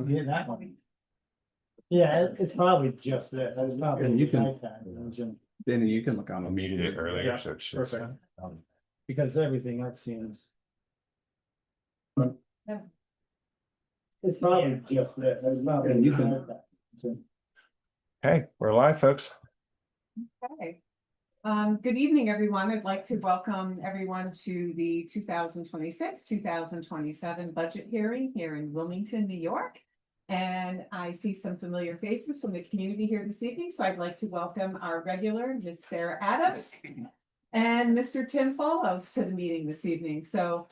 get that one. Yeah, it's probably just this. That's probably. And you can- iPad. Then you can look on A them. meeting earlier, Yeah, so it's perfect. Because everything I've seen is. It's probably just this. That's probably. And you can- iPad. Hey, we're live, folks. Okay. Good evening, everyone. I'd like to welcome everyone to the 2026-2027 budget hearing here in Wilmington, New York. And I see some familiar faces from the community here this evening, so I'd like to welcome our regular, Ms. Sarah Adams, and Mr. Tim Follows to the meeting this evening. So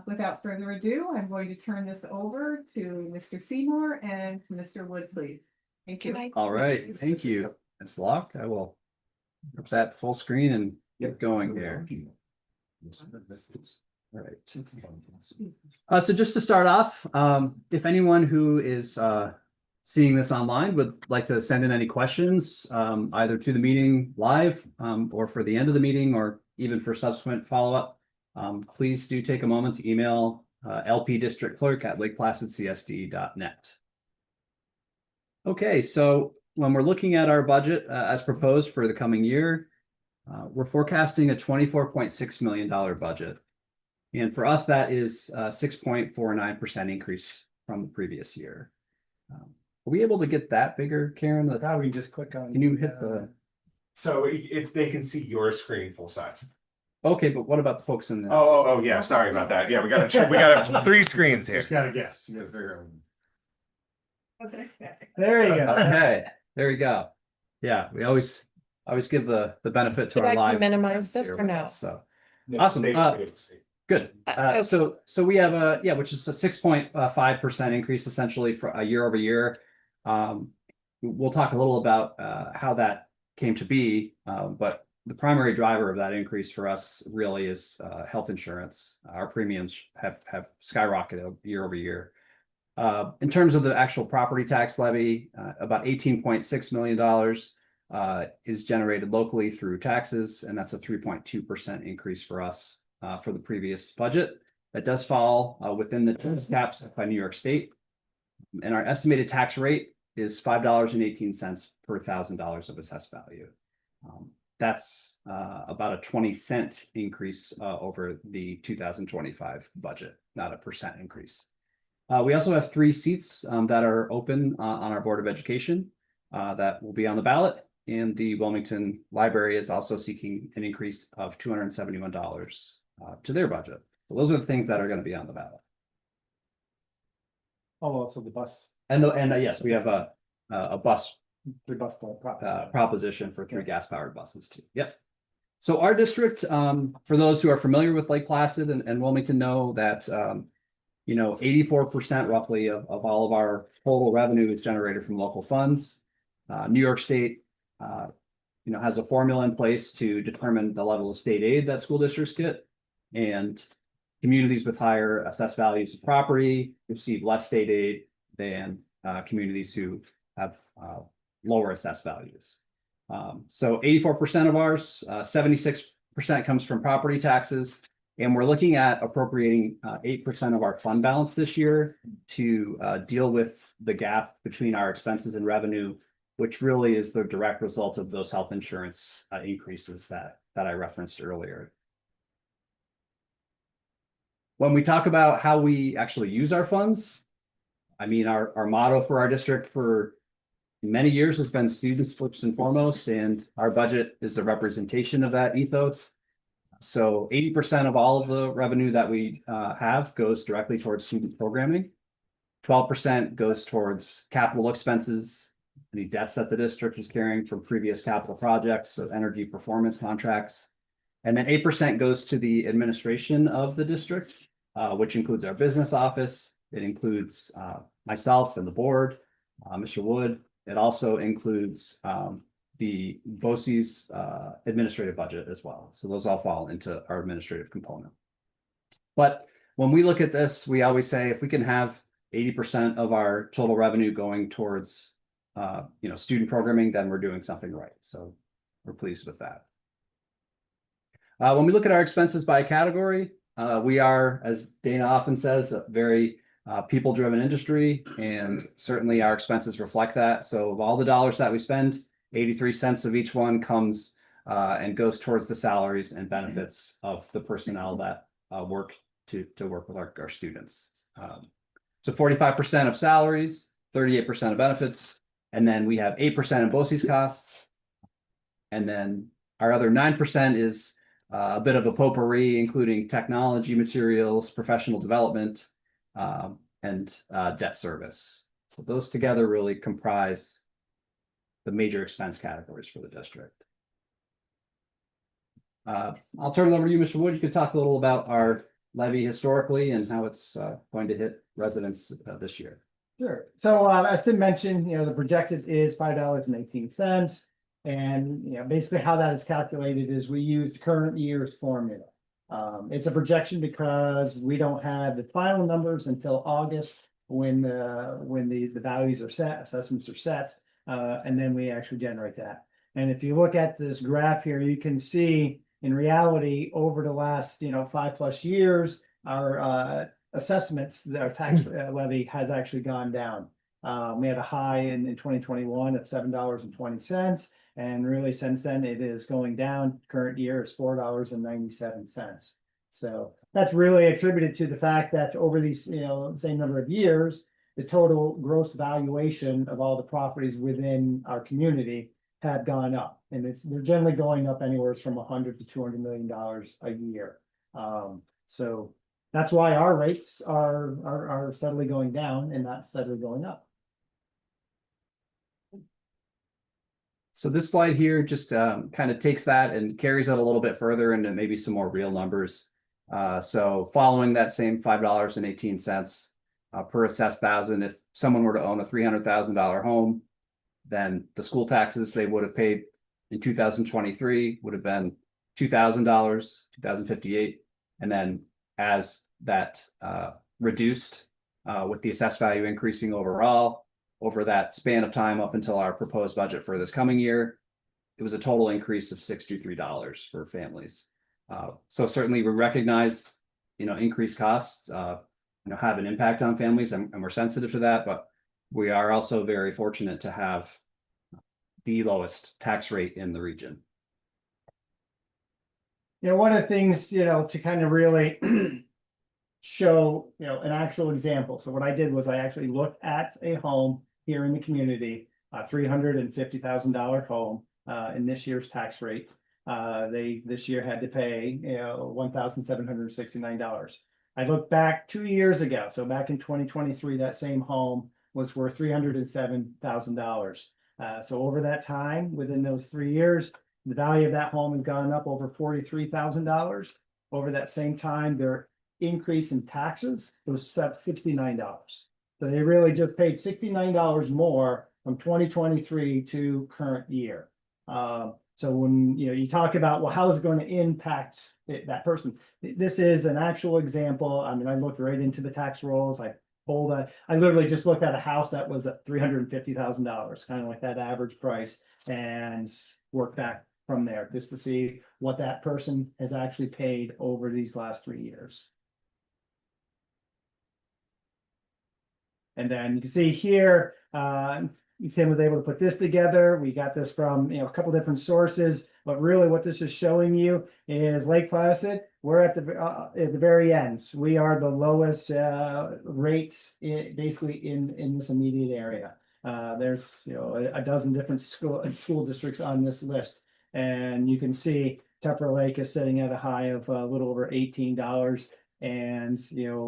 without further ado, I'm going to turn this over to Mr. Seymour and to Mr. Wood, please. Thank you. All right, thank you. It's locked. I will put that full screen and get going here. All right. So just to start off, if anyone who is seeing this online would like to send in any questions, either to the meeting live or for the end of the meeting or even for subsequent follow-up, please do take a moment to email lpdistrictclerk@lakeplacidcsd.net. Okay, so when we're looking at our budget as proposed for the coming year, we're forecasting a $24.6 million budget. And for us, that is a 6.49% increase from the previous year. Are we able to get that bigger, Karen? How we just click on. Can you hit the? So it's, they can see your screen full size. Okay, but what about the folks in the? Oh, yeah, sorry about that. Yeah, we got 3 screens here. Just gotta guess. You gotta figure There you go. Okay, there you go. Yeah, we always give the benefit to Should our I live. minimize this here or with no? us, So out. Awesome. good. Okay. So we have which is a 6.5% increase essentially for a year over year. We'll talk a little about how that came to be, but the primary driver of that increase for us really is health insurance. Our premiums have skyrocketed year over year. In terms of the actual property tax levy, about $18.6 million is generated locally through taxes, and that's a 3.2% increase for us for the previous budget. That does fall within the tax caps by New York State. And our estimated tax rate is $5.18 per $1,000 of assessed value. That's about a 20-cent increase over the 2025 budget, not a percent increase. We also have 3 seats that are open on our Board of Education that will be on the ballot. And the Wilmington Library is also seeking an increase of $271 to their budget. So those are the things that are going to be on the ballot. Oh, also the bus, And yes, we have a bus the bus proposition for 3 gas-powered buses too. Yep. So our district, for those who are familiar with Lake Placid and Wilmington, know that 84% roughly of all of our total revenue is generated from local funds. New York State, has a formula in place to determine the level of state aid that school districts get, and communities with higher assessed values of property receive less state aid than communities who have lower assessed values. So 84% of ours, 76% comes from property taxes. And we're looking at appropriating 8% of our fund balance this year to deal with the gap between our expenses and revenue, which really is the direct result of those health insurance increases that I referenced earlier. When we talk about how we actually use our funds, I mean, our motto for our district for many years has been students first and foremost, and our budget is a representation of that ethos. So 80% of all of the revenue that we have goes directly towards student programming. 12% goes towards capital expenses, any debts that the district is carrying from previous capital projects, so energy performance contracts. And then 8% goes to the administration of the district, which includes our business office. It includes myself and the board, Mr. Wood. It also includes the BOCES administrative budget as well. So those all fall into our administrative component. But when we look at this, we always say if we can have 80% of our total revenue going towards student programming, then we're doing something right. So we're pleased with that. When we look at our expenses by category, we are, as Dana often says, very people-driven industry, and certainly our expenses reflect that. So of all the dollars that we spend, 83 cents of each one comes and goes towards the salaries and benefits of the personnel that work to work with our students. So 45% of salaries, 38% of benefits, and then we have 8% in BOCES costs. And then our other 9% is a bit of a potpourri, including technology, materials, professional development, and debt service. So those together really comprise the major expense categories for the district. I'll turn it over to you, Mr. Wood. You could talk a little about our levy historically and how it's going to hit residents this year. Sure. So as Tim mentioned, the projected is $5.18. And basically how that is calculated is we use current year's formula. It's a projection because we don't have the final numbers until August when the values are set, assessments are set, and then we actually generate that. And if you look at this graph here, you can see in reality over the last 5+ years, our assessments, our tax levy has actually gone down. We had a high in 2021 of $7.20. And really since then it is going down. Current year is $4.97. So that's really attributed to the fact that over these, same number of years, the total gross valuation of all the properties within our community have gone up. And they're generally going up anywhere from $100 to $200 million a year. So that's why our rates are steadily going down and not steadily going up. So this slide here just kind of takes that and carries it a little bit further into maybe some more real numbers. So following that same $5.18 per assessed thousand, if someone were to own a $300,000 home, then the school taxes they would have paid in 2023 would have been $2,000, $2,058. And then as that reduced with the assessed value increasing overall, over that span of time up until our proposed budget for this coming year, it was a total increase of $63 for families. So certainly we recognize, increased costs, have an impact on families, and we're sensitive to that, but we are also very fortunate to have the lowest tax rate in the region. One of the things, to kind of really show, an actual example. So what I did was I actually looked at a home here in the community, a $350,000 home in this year's tax rate. They this year had to pay $1,769. I looked back 2 years ago, so back in 2023, that same home was worth $307,000. So over that time, within those 3 years, the value of that home has gone up over $43,000. Over that same time, their increase in taxes was $69. So they really just paid $69 more from 2023 to current year. So when you talk about, well, how is it going to impact that person? This is an actual example. I mean, I looked right into the tax rolls. I literally just looked at a house that was at $350,000, kind of like that average price, and worked back from there just to see what that person has actually paid over these last 3 years. And then you can see here, Tim was able to put this together. We got this from a couple different sources, but really what this is showing you is Lake Placid. We're at the very ends. We are the lowest rates basically in this immediate area. There's a dozen different school districts on this list, and you can see Tupper Lake is sitting at a high of a little over $18. And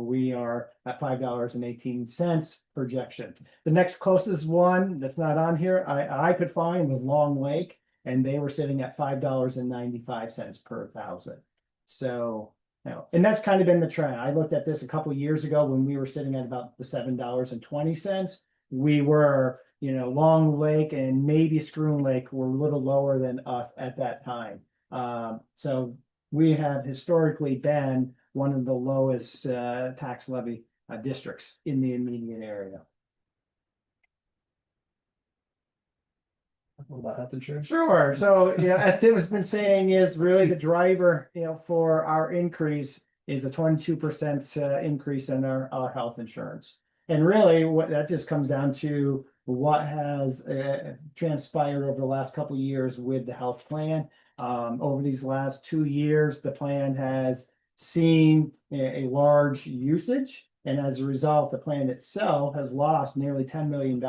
we are at $5.18 projection. The next closest one that's not on here I could find was Long Lake, and they were sitting at $5.95 per thousand. So and that's kind of been the trend. I looked at this a couple of years ago when we were sitting at about the $7.20. We were Long Lake and maybe Schroon Lake were a little lower than us at that time. So we have historically been one of the lowest tax levy districts in the immediate area. What about health insurance? Sure. So, as Tim has been saying, is really the driver, for our increase is the 22% increase in our health insurance. And really, what that just comes down to what has transpired over the last couple of years with the health plan. Over these last 2 years, the plan has seen a large usage. And as a result, the plan itself has lost nearly $10 million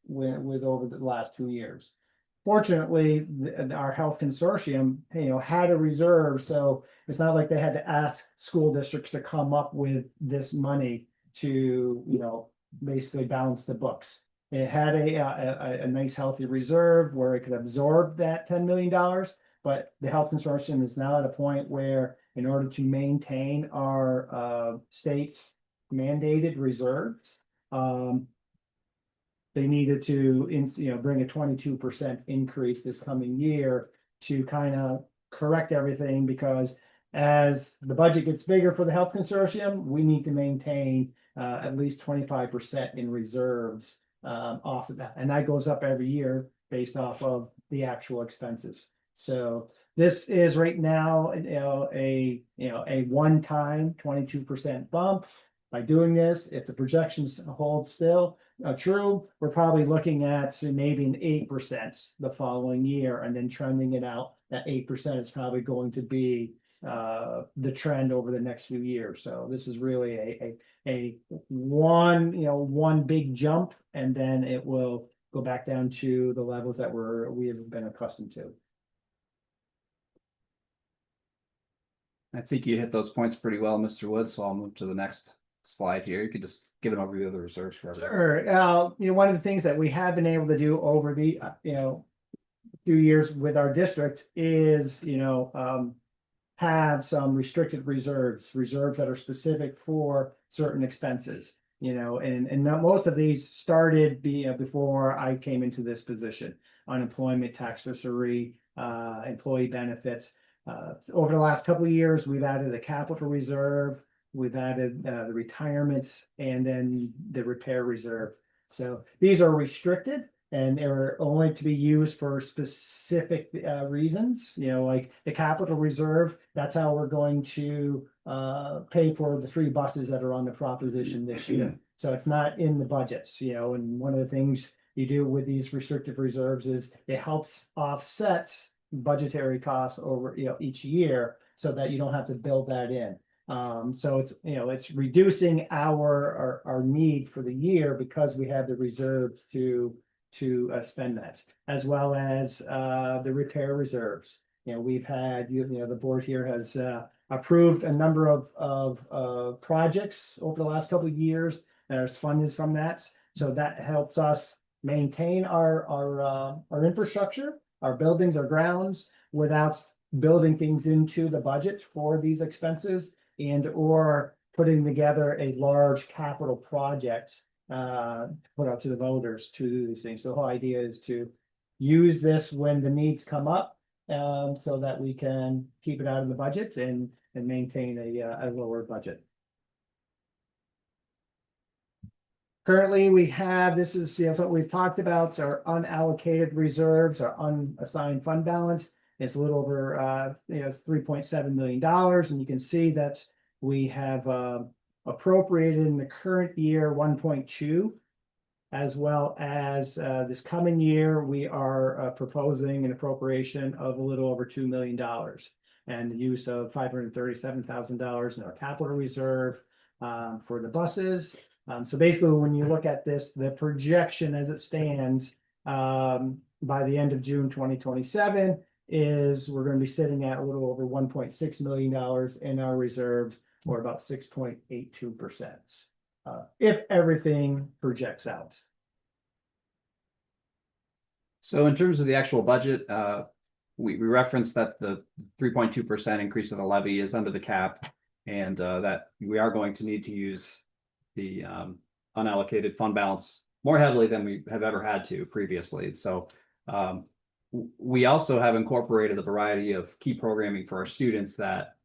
with over the last 2 years. Fortunately, our health consortium, had a reserve, so it's not like they had to ask school districts to come up with this money to, basically balance the books. It had a nice healthy reserve where it could absorb that $10 million, but the health consortium is now at a point where, in order to maintain our state's mandated reserves, they needed to, bring a 22% increase this coming year to kind of correct everything, because as the budget gets bigger for the health consortium, we need to maintain at least 25% in reserves off of that. And that goes up every year based off of the actual expenses. So this is right now, a one-time 22% bump. By doing this, if the projections hold still true, we're probably looking at maybe an 8% the following year, and then trending it out. That 8% is probably going to be the trend over the next few years. So this is really a one big jump, and then it will go back down to the levels that we have been accustomed to. I think you hit those points pretty well, Mr. Woods, so I'll move to the next slide here. You could just give an overview of the reserves for everyone. Sure. One of the things that we have been able to do over the, few years with our district is, have some restricted reserves that are specific for certain expenses, and most of these started before I came into this position. Unemployment, tax surgery, employee benefits. Over the last couple of years, we've added a capital reserve. We've added the retirement, and then the repair reserve. So these are restricted, and they're only to be used for specific reasons. Like the capital reserve, that's how we're going to pay for the 3 buses that are on the proposition this year. So it's not in the budgets, and one of the things you do with these restrictive reserves is it helps offset budgetary costs over each year, so that you don't have to build that in. So it's reducing our need for the year, because we have the reserves to spend that, as well as the repair reserves. We've had the board here has approved a number of projects over the last couple of years. There's funds from that, so that helps us maintain our infrastructure, our buildings, our grounds, without building things into the budget for these expenses, and or putting together a large capital project put out to the voters to do these things. So the whole idea is to use this when the needs come up, so that we can keep it out of the budget and maintain a lower budget. Currently, we have, this is what we've talked about, our unallocated reserves, our unassigned fund balance. It's a little over it's $3.7 million, and you can see that we have appropriated in the current year 1.2, as well as this coming year we are proposing an appropriation of a little over $2 million, and the use of $537,000 in our capital reserve for the buses. So basically, when you look at this, the projection as it stands by the end of June 2027 is we're going to be sitting at a little over $1.6 million in our reserves, or about 6.82%, if everything projects out. So in terms of the actual budget, we referenced that the 3.2% increase of the levy is under the cap, and that we are going to need to use the unallocated fund balance more heavily than we have ever had to previously. So we also have incorporated a variety of key programming for our students that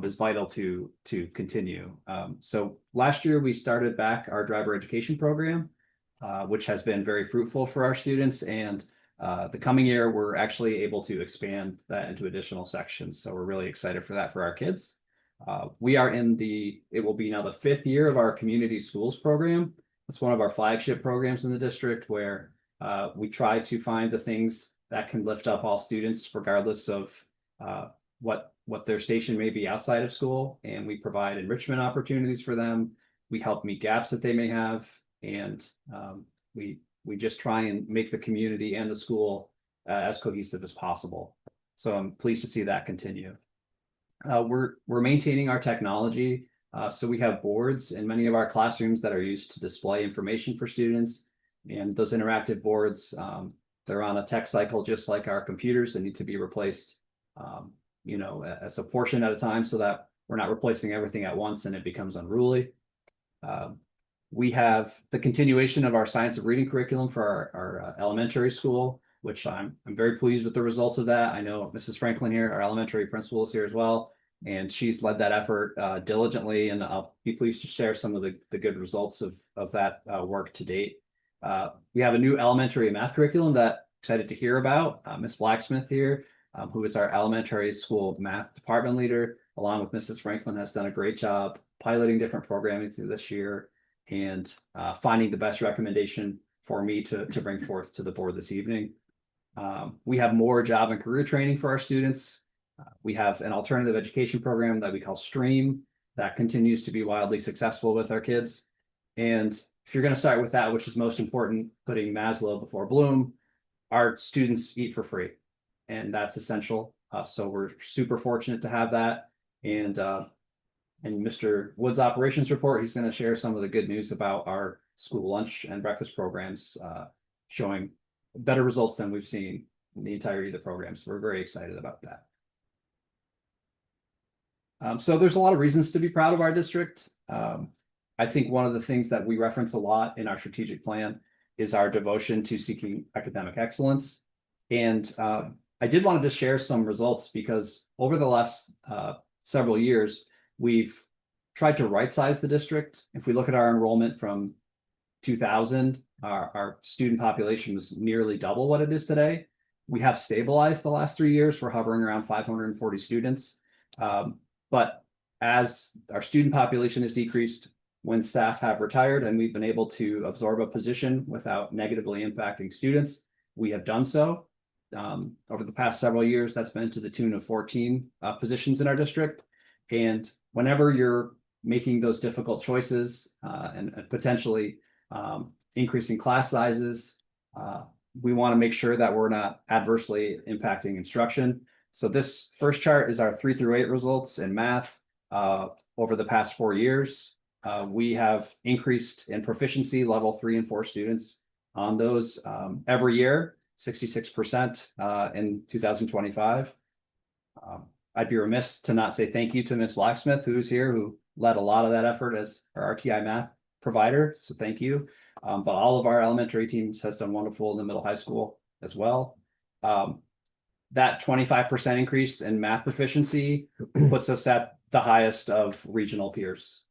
is vital to continue. So last year we started back our driver education program, which has been very fruitful for our students, and the coming year we're actually able to expand that into additional sections. So we're really excited for that for our kids. We are it will be now the 5th year of our community schools program. It's one of our flagship programs in the district where we try to find the things that can lift up all students regardless of what their station may be outside of school. And we provide enrichment opportunities for them. We help meet gaps that they may have. And we just try and make the community and the school as cohesive as possible. So I'm pleased to see that continue. We're maintaining our technology. So we have boards in many of our classrooms that are used to display information for students. And those interactive boards, they're on a tech cycle, just like our computers, that need to be replaced, as a portion at a time, so that we're not replacing everything at once and it becomes unruly. We have the continuation of our science of reading curriculum for our elementary school, which I'm very pleased with the results of that. I know Mrs. Franklin here, our elementary principal, is here as well, and she's led that effort diligently, and I'll be pleased to share some of the good results of that work to date. We have a new elementary math curriculum that I'm excited to hear about. Ms. Blacksmith here, who is our elementary school math department leader, along with Mrs. Franklin, has done a great job piloting different programming through this year and finding the best recommendation for me to bring forth to the board this evening. We have more job and career training for our students. We have an alternative education program that we call STREAM that continues to be wildly successful with our kids. And if you're going to start with that, which is most important, putting Maslow before Bloom, our students eat for free, and that's essential. So we're super fortunate to have that. And Mr. Wood's operations report, he's going to share some of the good news about our school lunch and breakfast programs, showing better results than we've seen in the entirety of the program. So we're very excited about that. So there's a lot of reasons to be proud of our district. I think one of the things that we reference a lot in our strategic plan is our devotion to seeking academic excellence. And I did want to just share some results because over the last several years, we've tried to right-size the district. If we look at our enrollment from 2000, our student population was nearly double what it is today. We have stabilized the last 3 years. We're hovering around 540 students. But as our student population has decreased, when staff have retired and we've been able to absorb a position without negatively impacting students, we have done so. Over the past several years, that's been to the tune of 14 positions in our district. And whenever you're making those difficult choices and potentially increasing class sizes, we want to make sure that we're not adversely impacting instruction. So this first chart is our 3 through 8 results in math over the past 4 years. We have increased in proficiency level 3 and 4 students on those every year, 66% in 2025. I'd be remiss to not say thank you to Ms. Blacksmith, who's here, who led a lot of that effort as our RTI math provider. So thank you. But all of our elementary teams has done wonderful in the middle high school as well. That 25% increase in math proficiency puts us at the highest of regional peers.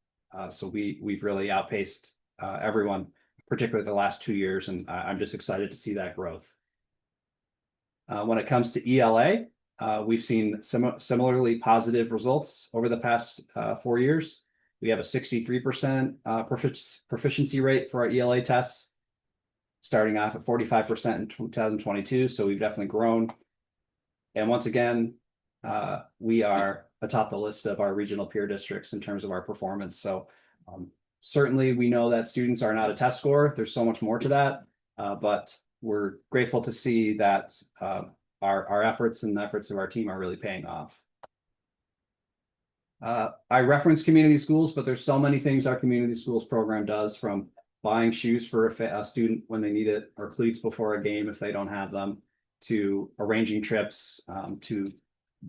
So we've really outpaced everyone, particularly the last 2 years, and I'm just excited to see that growth. When it comes to ELA, we've seen similarly positive results over the past 4 years. We have a 63% proficiency rate for our ELA tests, starting off at 45% in 2022. So we've definitely grown. And once again, we are atop the list of our regional peer districts in terms of our performance. So certainly we know that students are not a test score. There's so much more to that, but we're grateful to see that our efforts and the efforts of our team are really paying off. I reference community schools, but there's so many things our community schools program does, from buying shoes for a student when they need it, or cleats before a game if they don't have them, to arranging trips to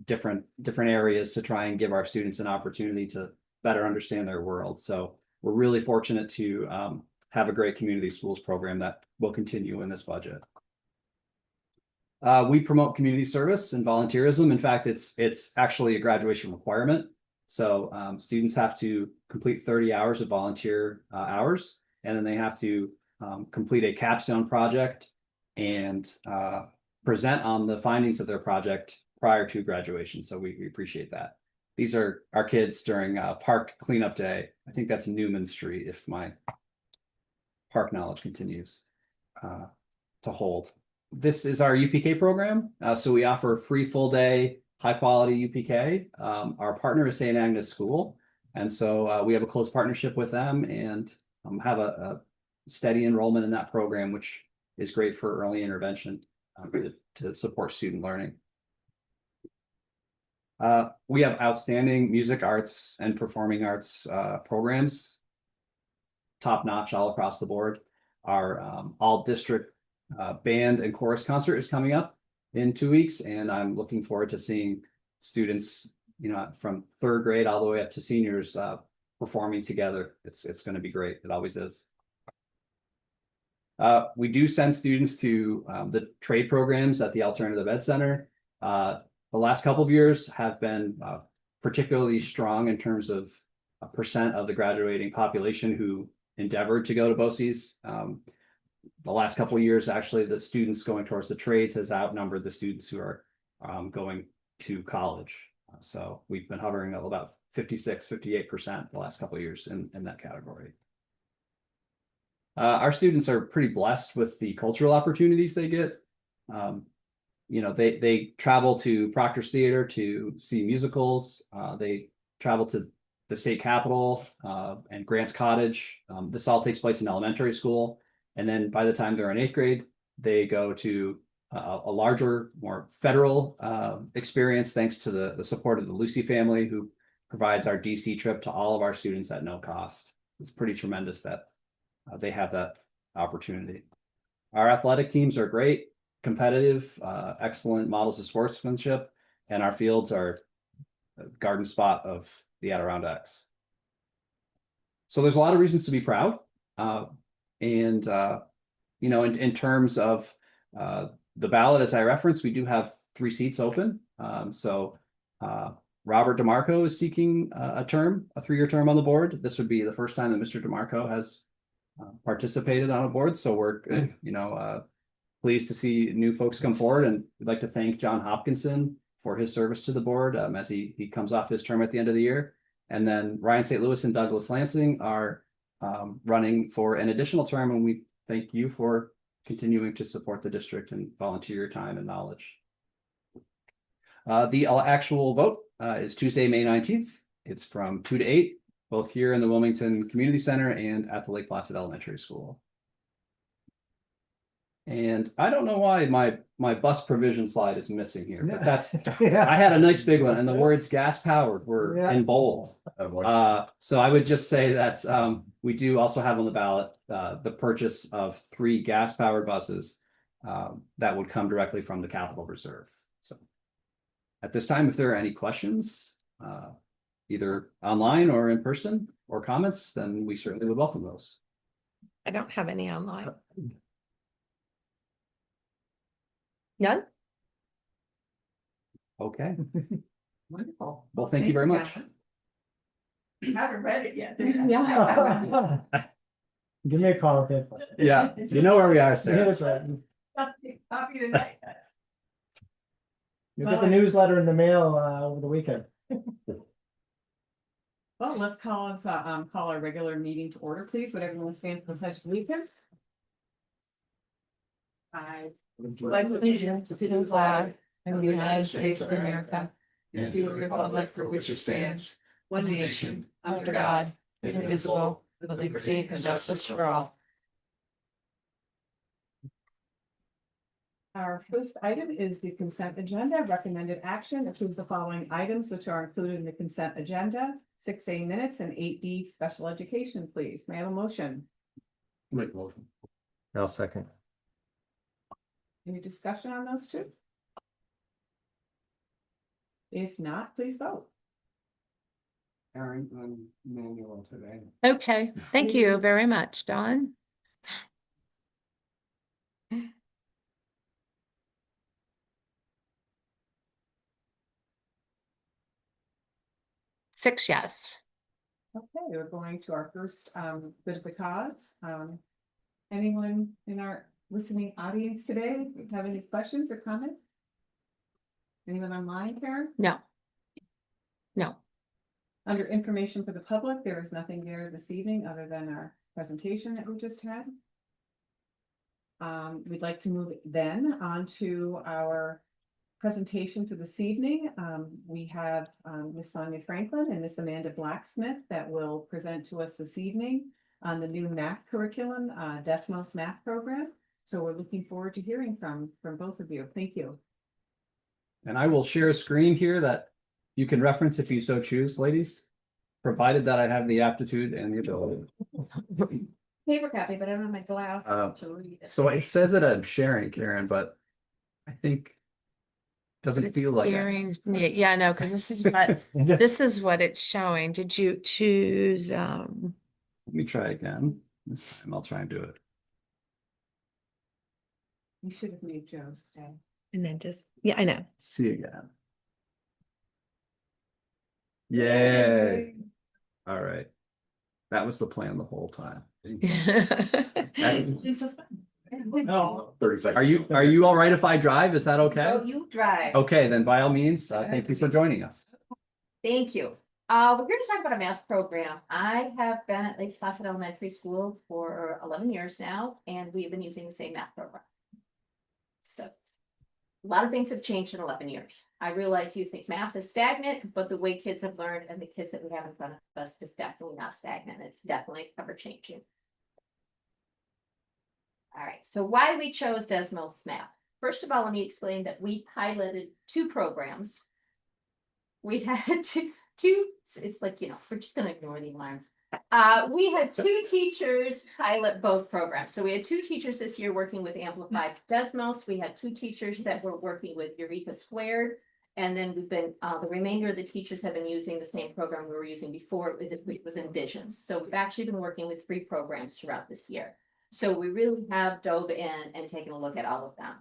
different areas to try and give our students an opportunity to better understand their world. So we're really fortunate to have a great community schools program that will continue in this budget. We promote community service and volunteerism. In fact, it's actually a graduation requirement. So students have to complete 30 hours of volunteer hours, and then they have to complete a capstone project and present on the findings of their project prior to graduation. So we appreciate that. these are our kids during park cleanup day. I think that's Newman Street if my park knowledge continues to hold. This is our UPK program. So we offer free full day, high quality UPK. Our partner is St. Agnes School. And so we have a close partnership with them and have a steady enrollment in that program, which is great for early intervention to support student learning. We have outstanding music, arts, and performing arts programs, top notch all across the board. Our all district band and chorus concert is coming up in 2 weeks, and I'm looking forward to seeing students, from third grade all the way up to seniors performing together. It's going to be great. It always is. We do send students to the trade programs at the Alternative Ed Center. The last couple of years have been particularly strong in terms of a percent of the graduating population who endeavored to go to BOCES. The last couple of years, actually, the students going towards the trades has outnumbered the students who are going to college. So we've been hovering at about 56, 58% the last couple of years in that category. Our students are pretty blessed with the cultural opportunities they get. They travel to Proctor's Theater to see musicals. They travel to the state capitol and Grants Cottage. This all takes place in elementary school. And then by the time they're in 8th grade, they go to a larger, more federal experience, thanks to the support of the Lucy family, who provides our DC trip to all of our students at no cost. It's pretty tremendous that they have that opportunity. Our athletic teams are great, competitive, excellent models of sportsmanship, and our fields are a garden spot of the Adirondacks. So there's a lot of reasons to be proud. In terms of the ballot, as I referenced, we do have 3 seats open. Robert DeMarco is seeking a 3-year term on the board. This would be the first time that Mr. DeMarco has participated on a board. So we're, pleased to see new folks come forward, and we'd like to thank John Hopkinson for his service to the board as he comes off his term at the end of the year. And then Ryan St. Louis and Douglas Lansing are running for an additional term, and we thank you for continuing to support the district and volunteer your time and knowledge. The actual vote is Tuesday, May 19th. It's from 2 to 8, both here in the Wilmington Community Center and at the Lake Placid Elementary School. And I don't know why my bus provision slide is missing here, but that's, I had a nice big one, and the words gas powered were in bold. So I would just say that we do also have on the ballot the purchase of 3 gas powered buses that would come directly from the capital reserve. So at this time, if there are any questions, either online or in person, or comments, then we certainly would welcome those. I don't have any online. None? Okay, Wonderful. well, thank you very much. You haven't read it yet. Yeah. Give me a call if you. Yeah, you know where we are, Yeah, Sarah. that's right. Copy tonight. You'll get the newsletter in the mail over the weekend. Well, let's call our regular meeting to order, please. Would everyone stand for the pledge of allegiance? I Pledge allegiance to the flag of the United States of America and to the republic for which it stands, one nation, under God, indivisible, with liberty and justice for all. Our first item is the consent agenda. Recommended action: approve the following items which are included in the consent agenda: 6A minutes and 8D special education, please. May I have a motion? Make motion. I'll second. Any discussion on those two? If not, please vote. Aaron, I'm manual today. Okay, thank you very much, Dawn. Six yes. Okay, we're going to our first bit of the cause. Anyone in our listening audience today have any questions or comments? Anyone online, Karen? No. No. Under information for the public, there is nothing there this evening other than our presentation that we just had. We'd like to move then on to our presentation for this evening. We have Miss Sonia Franklin and Miss Amanda Blacksmith that will present to us this evening on the new math curriculum, Desmos math program. So we're looking forward to hearing from both of you. Thank you. And I will share a screen here that you can reference if you so choose, ladies, provided that I have the aptitude and the ability. Paper copy, but I don't have my glass Uh, to read it. So it says that I'm sharing, Karen, but I think doesn't It's feel like it. Sharing, yeah, no, because this is what, Just- this is what it's showing. Did you choose, Let me try again. This time I'll try and do it. You should have made Joe stay. and then just, yeah, I know. See again. Yay. All right. That was the plan the whole time. Excellent. No. 30 seconds. Are you all right if I drive? Is that okay? Oh, you drive. Okay, then by all means, thank you for joining us. Thank you. We're here to talk about a math program. I have been at Lake Placid Elementary School for 11 years now, and we've been using the same math program. So, a lot of things have changed in 11 years. I realize you think math is stagnant, but the way kids have learned and the kids that we have in front of us is definitely not stagnant. It's definitely ever changing. All right, so why we chose Desmos Math. First of all, let me explain that we piloted 2 programs. We had two, it's like, we're just gonna ignore the alarm. We had 2 teachers pilot both programs. So we had 2 teachers this year working with Amplified Desmos. We had 2 teachers that were working with Eureka Squared. And then we've been, the remainder of the teachers have been using the same program we were using before, which was Envisions. So we've actually been working with 3 programs throughout this year. So we really have dove in and taken a look at all of them.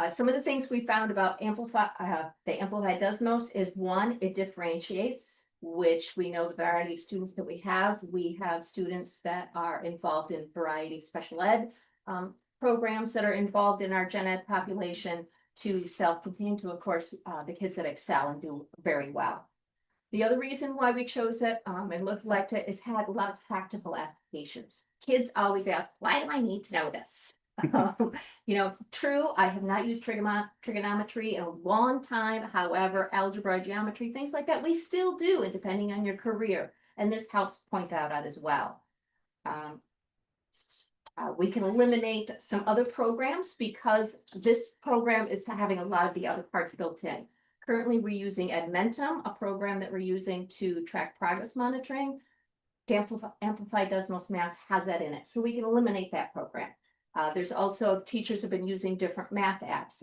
Some of the things we found about the Amplified Desmos is 1, it differentiates, which we know the variety of students that we have. We have students that are involved in variety of special ed programs that are involved in our gen ed population to self-contained to, of course, the kids that excel and do very well. The other reason why we chose it and looked like it is had a lot of practical applications. Kids always ask, why do I need to know this? True, I have not used trigonometry in a long time. However, algebra, geometry, things like that, we still do, and depending on your career. And this helps point that out as well. We can eliminate some other programs because this program is having a lot of the other parts built in. Currently, we're using Edmentum, a program that we're using to track progress monitoring. Amplified Desmos Math has that in it, so we can eliminate that program. There's also teachers have been using different math apps.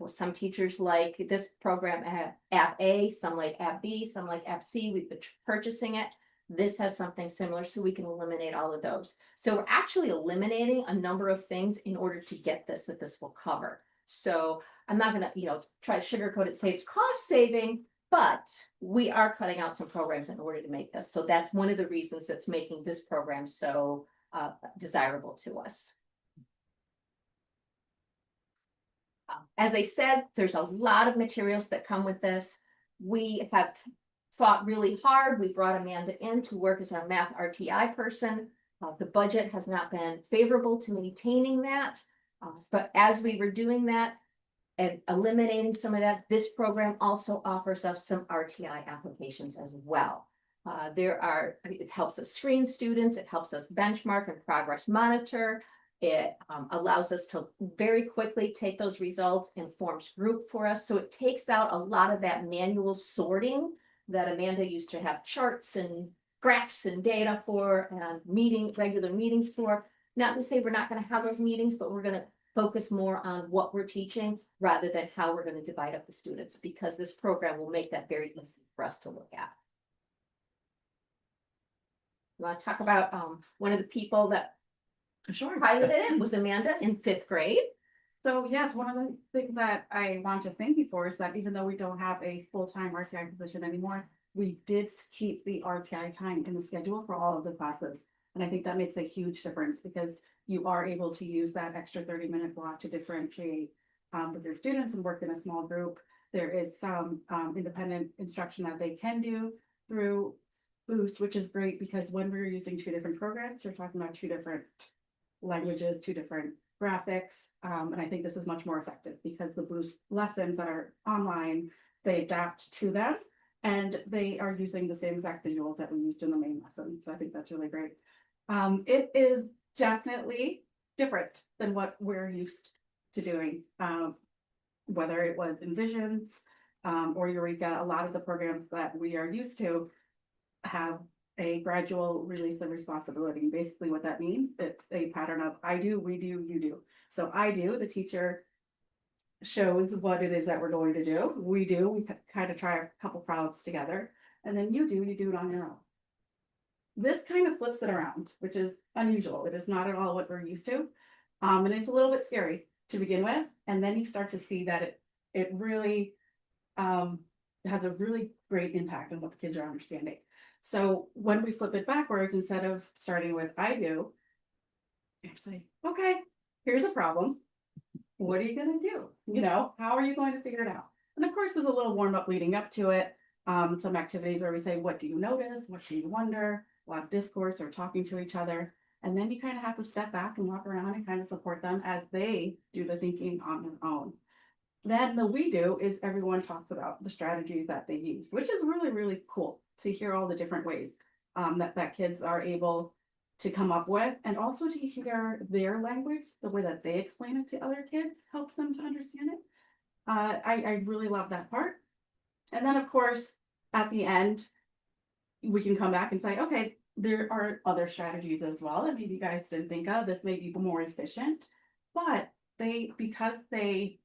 Some teachers like this program, App A, some like App B, some like App C. We've been purchasing it. This has something similar, so we can eliminate all of those. So we're actually eliminating a number of things in order to get this, that this will cover. So I'm not gonna, try to sugarcoat it and say it's cost saving, but we are cutting out some programs in order to make this. So that's one of the reasons that's making this program so desirable to us. As I said, there's a lot of materials that come with this. We have fought really hard. We brought Amanda in to work as our math RTI person. The budget has not been favorable to maintaining that. But as we were doing that and eliminating some of that, this program also offers us some RTI applications as well. It helps us screen students, it helps us benchmark and progress monitor. It allows us to very quickly take those results and forms group for us. So it takes out a lot of that manual sorting that Amanda used to have charts and graphs and data for and regular meetings for. Not to say we're not going to have those meetings, but we're going to focus more on what we're teaching rather than how we're going to divide up the students, because this program will make that very easy for us to look at. You want to talk about one of the people that piloted it was Amanda in 5th grade. So yes, one of the things that I want to thank you for is that even though we don't have a full-time RTI position anymore, we did keep the RTI time in the schedule for all of the classes. And I think that makes a huge difference because you are able to use that extra 30-minute block to differentiate with your students and work in a small group. There is some independent instruction that they can do. through Boost, which is great because when we're using two different programs, we're talking about two different languages, two different graphics. And I think this is much more effective because the Boost lessons that are online, they adapt to them and they are using the same exact visuals that we used in the main lesson. So I think that's really great. It is definitely different than what we're used to doing. Whether it was Envisions or Eureka, a lot of the programs that we are used to have a gradual release of responsibility. Basically what that means, it's a pattern of I do, we do, you do. So I do, the teacher shows what it is that we're going to do. We do, we kind of try a couple problems together. And then you do it on your own. This kind of flips it around, which is unusual. It is not at all what we're used to. And it's a little bit scary to begin with. And then you start to see that it really has a really great impact on what the kids are understanding. So when we flip it backwards, instead of starting with I do, it's like, okay, here's a problem. What are you gonna do? You know, how are you going to figure it out? And of course, there's a little warm up leading up to it. Some activities where we say, what do you notice? What do you wonder? A lot of discourse or talking to each other. And then you kind of have to step back and walk around and kind of support them as they do the thinking on their own. Then the we do is everyone talks about the strategies that they use, which is really, really cool to hear all the different ways that kids are able to come up with, and also to hear their language, the way that they explain it to other kids helps them to understand it. I really love that part. And then of course, at the end, we can come back and say, okay, there are other strategies as well that maybe you guys didn't think of. This may be more efficient, but because they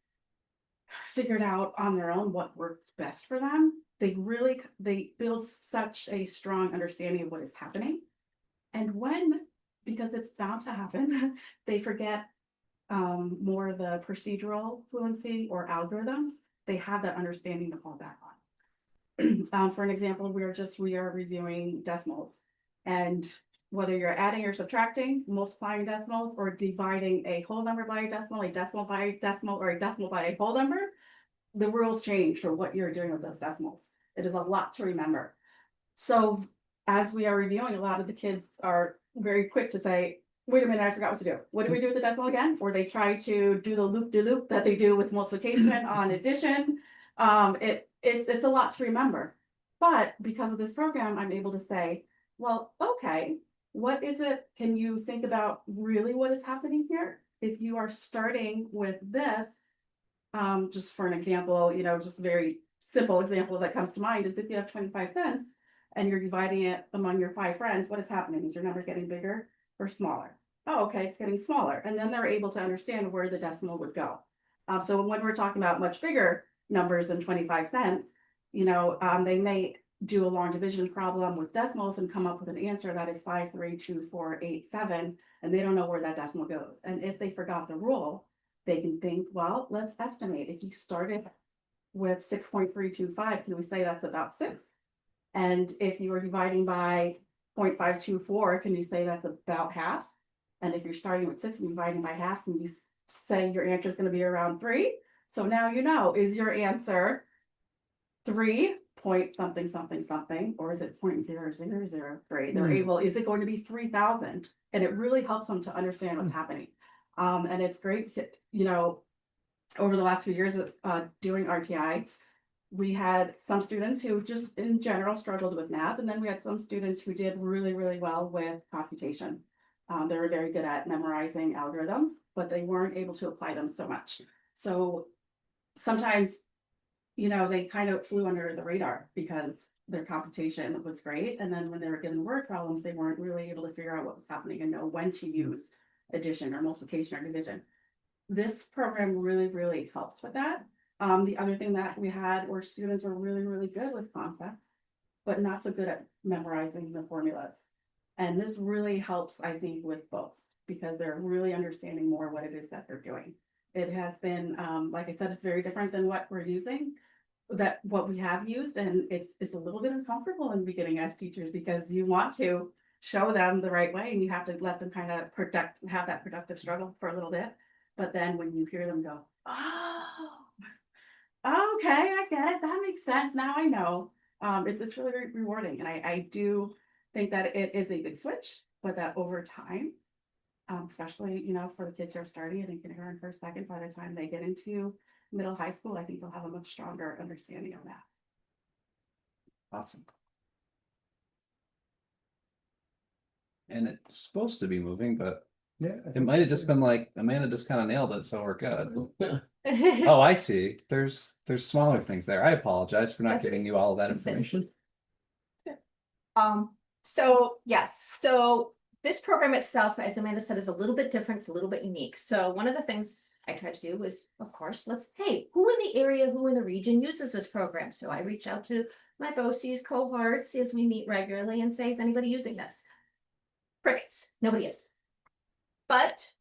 figured out on their own what worked best for them, they build such a strong understanding of what is happening. And because it's bound to happen, they forget more of the procedural fluency or algorithms, they have that understanding to fall back on. For an example, we are reviewing decimals, and whether you're adding or subtracting, multiplying decimals, or dividing a whole number by a decimal by a decimal, or a decimal by a whole number, the rules change for what you're doing with those decimals. It is a lot to remember. So as we are reviewing, a lot of the kids are very quick to say, wait a minute, I forgot what to do. What do we do with the decimal again? Or they try to do the loop-de-loop that they do with multiplication on addition. It's a lot to remember. But because of this program, I'm able to say, well, okay, what is it? Can you think about really what is happening here? If you are starting with this, just for an example, just a very simple example that comes to mind is if you have 25 cents and you're dividing it among your 5 friends, what is happening? Is your number getting bigger or smaller? Oh, okay, it's getting smaller. And then they're able to understand where the decimal would go. So when we're talking about much bigger numbers than 25 cents, they may do a long division problem with decimals and come up with an answer that is 5, 3, 2, 4, 8, 7, and they don't know where that decimal goes. And if they forgot the rule, they can think, well, let's estimate. If you started with 6.325, can we say that's about 6? And if you are dividing by 0.524, can you say that's about half? And if you're starting with 6 and dividing by half, can you say your answer is going to be around 3? So now is your answer 3 point something something something, or is it 0.0003? They're able, is it going to be 3,000? And it really helps them to understand what's happening. And it's great, over the last few years of doing RTI, we had some students who just in general struggled with math, and then we had some students who did really, really well with computation. They were very good at memorizing algorithms, but they weren't able to apply them so much. So sometimes, they kind of flew under the radar because their computation was great. And then when they were given word problems, they weren't really able to figure out what was happening and know when to use addition or multiplication or division. This program really, really helps with that. The other thing that we had were students were really, really good with concepts, but not so good at memorizing the formulas. And this really helps, I think, with both, because they're really understanding more what it is that they're doing. It has been, like I said, it's very different than what we're using, what we have used. And it's a little bit uncomfortable in the beginning as teachers, because you want to show them the right way and you have to let them kind of have that productive struggle for a little bit. But then when you hear them go, oh, okay, I get it. That makes sense. Now I know. It's really rewarding, and I do think that it is a big switch, but that over time. Especially, you know, for the kids who are starting, I think kindergarten first, second, by the time they get into middle high school, I think they'll have a much stronger understanding of that. Awesome. And it's supposed to be moving, but Yeah. it might have just been like Amanda just kind of nailed it, so we're good. Oh, I see. There's smaller things there. I apologize for not That's giving you all of that information. So yes, so this program itself, as Amanda said, is a little bit different, it's a little bit unique. So one of the things I tried to do was, of course, hey, who in the area, who in the region uses this program? So I reach out to my BOCES cohorts as we meet regularly and say, is anybody using this? Crickets, nobody is. But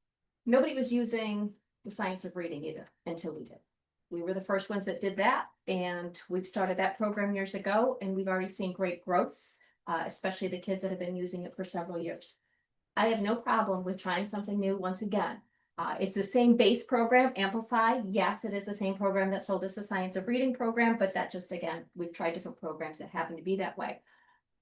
nobody was using the science of reading either until we did. We were the first ones that did that, and we've started that program years ago, and we've already seen great growths, especially the kids that have been using it for several years. I have no problem with trying something new once again. It's the same base program, Amplify. Yes, it is the same program that sold us the Science of Reading program, but that just, again, we've tried different programs that happen to be that way.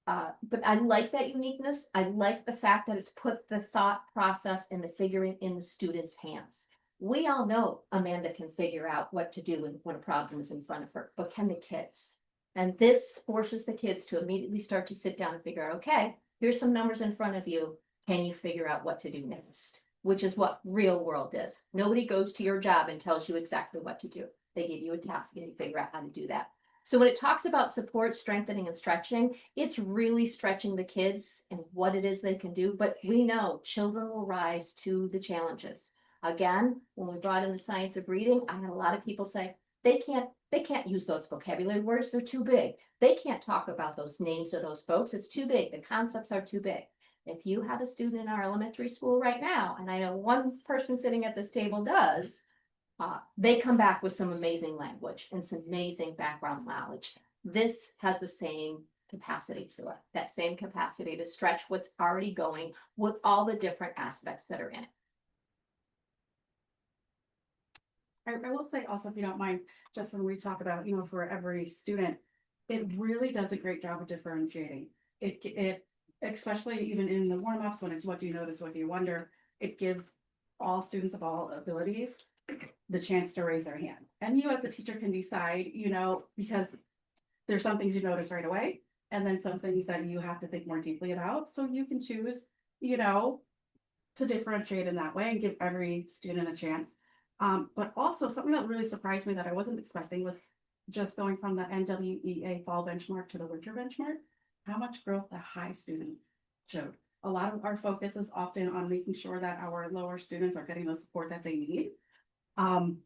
But I like that uniqueness. I like the fact that it's put the thought process and the figuring in the students' hands. We all know Amanda can figure out what to do when a problem is in front of her, but can the kids? And this forces the kids to immediately start to sit down and figure out, okay, here's some numbers in front of you. Can you figure out what to do next? Which is what real world is. Nobody goes to your job and tells you exactly what to do. They give you a task and you figure out how to do that. So when it talks about support, strengthening, and stretching, it's really stretching the kids and what it is they can do. But we know children will rise to the challenges. Again, when we brought in the Science of Reading, I had a lot of people say, they can't use those vocabulary words, they're too big. They can't talk about those names of those folks, it's too big, the concepts are too big. If you have a student in our elementary school right now, and I know one person sitting at this table does, they come back with some amazing language and some amazing background knowledge. This has the same capacity to it, that same capacity to stretch what's already going with all the different aspects that are in it. I will say also, if you don't mind, just when we talk about, you know, for every student, it really does a great job of differentiating. It especially even in the warm-ups when it's what do you notice, what do you wonder, it gives all students of all abilities the chance to raise their hand. And you as the teacher can decide, you know, because there's some things you notice right away, and then some things that you have to think more deeply about. So you can choose, you know, to differentiate in that way and give every student a chance. But also something that really surprised me that I wasn't expecting was just going from the NWEA fall benchmark to the winter benchmark, how much growth the high students showed. A lot of our focus is often on making sure that our lower students are getting the support that they need. And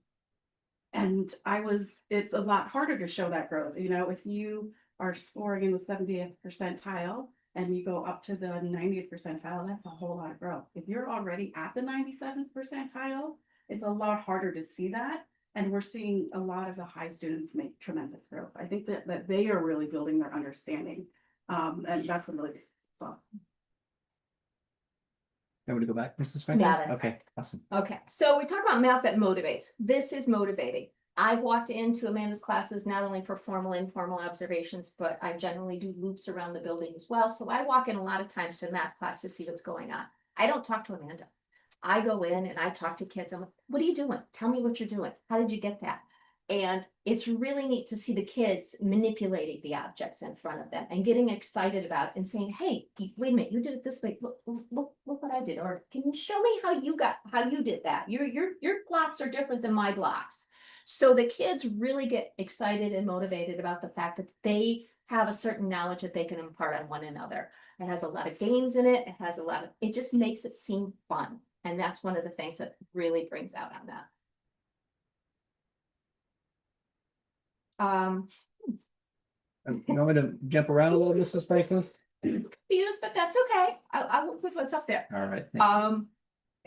it's a lot harder to show that growth. You know, if you are scoring in the 70th percentile and you go up to the 90th percentile, that's a whole lot of growth. If you're already at the 97th percentile, it's a lot harder to see that. And we're seeing a lot of the high students make tremendous growth. I think that they are really building their understanding. And that's a really so. Want me to go back, Mrs. Franklin? Got it. Okay, awesome. Okay, so we talk about math that motivates. This is motivating. I've walked into Amanda's classes not only for formal and informal observations, but I generally do loops around the building as well. So I walk in a lot of times to math class to see what's going on. I don't talk to Amanda. I go in and I talk to kids. I'm like, what are you doing? Tell me what you're doing. How did you get that? And it's really neat to see the kids manipulating the objects in front of them and getting excited about it and saying, hey, wait a minute, you did it this way. Look what I did. Or can you show me how you did that? Your blocks are different than my blocks. So the kids really get excited and motivated about the fact that they have a certain knowledge that they can impart on one another. It has a lot of games in it. It just makes it seem fun. And that's one of the things that really brings out on that. You want me to jump around a little, Mrs. Franklin? Confused, but that's okay. I'll work with what's up there. All right.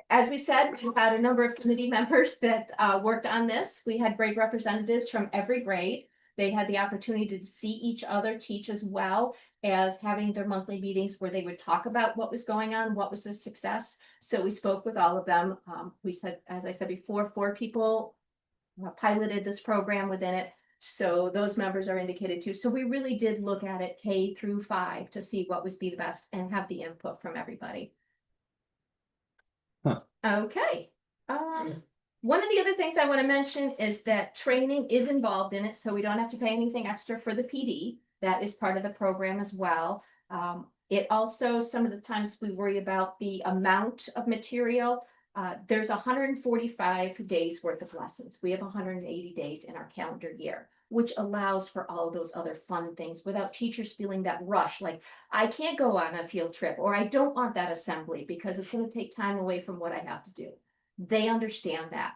As we said, we had a number of committee members that worked on this. We had grade representatives from every grade. They had the opportunity to see each other teach as well as having their monthly meetings where they would talk about what was going on, what was the success. So we spoke with all of them. We said, as I said before, 4 people piloted this program within it. So those members are indicated too. So we really did look at it K through 5 to see what was be the best and have the input from everybody. Huh. Okay. One of the other things I want to mention is that training is involved in it, so we don't have to pay anything extra for the PD. That is part of the program as well. It also, some of the times we worry about the amount of material. There's 145 days worth of lessons. We have 180 days in our calendar year, which allows for all those other fun things without teachers feeling that rush, like I can't go on a field trip, or I don't want that assembly because it's going to take time away from what I have to do. They understand that.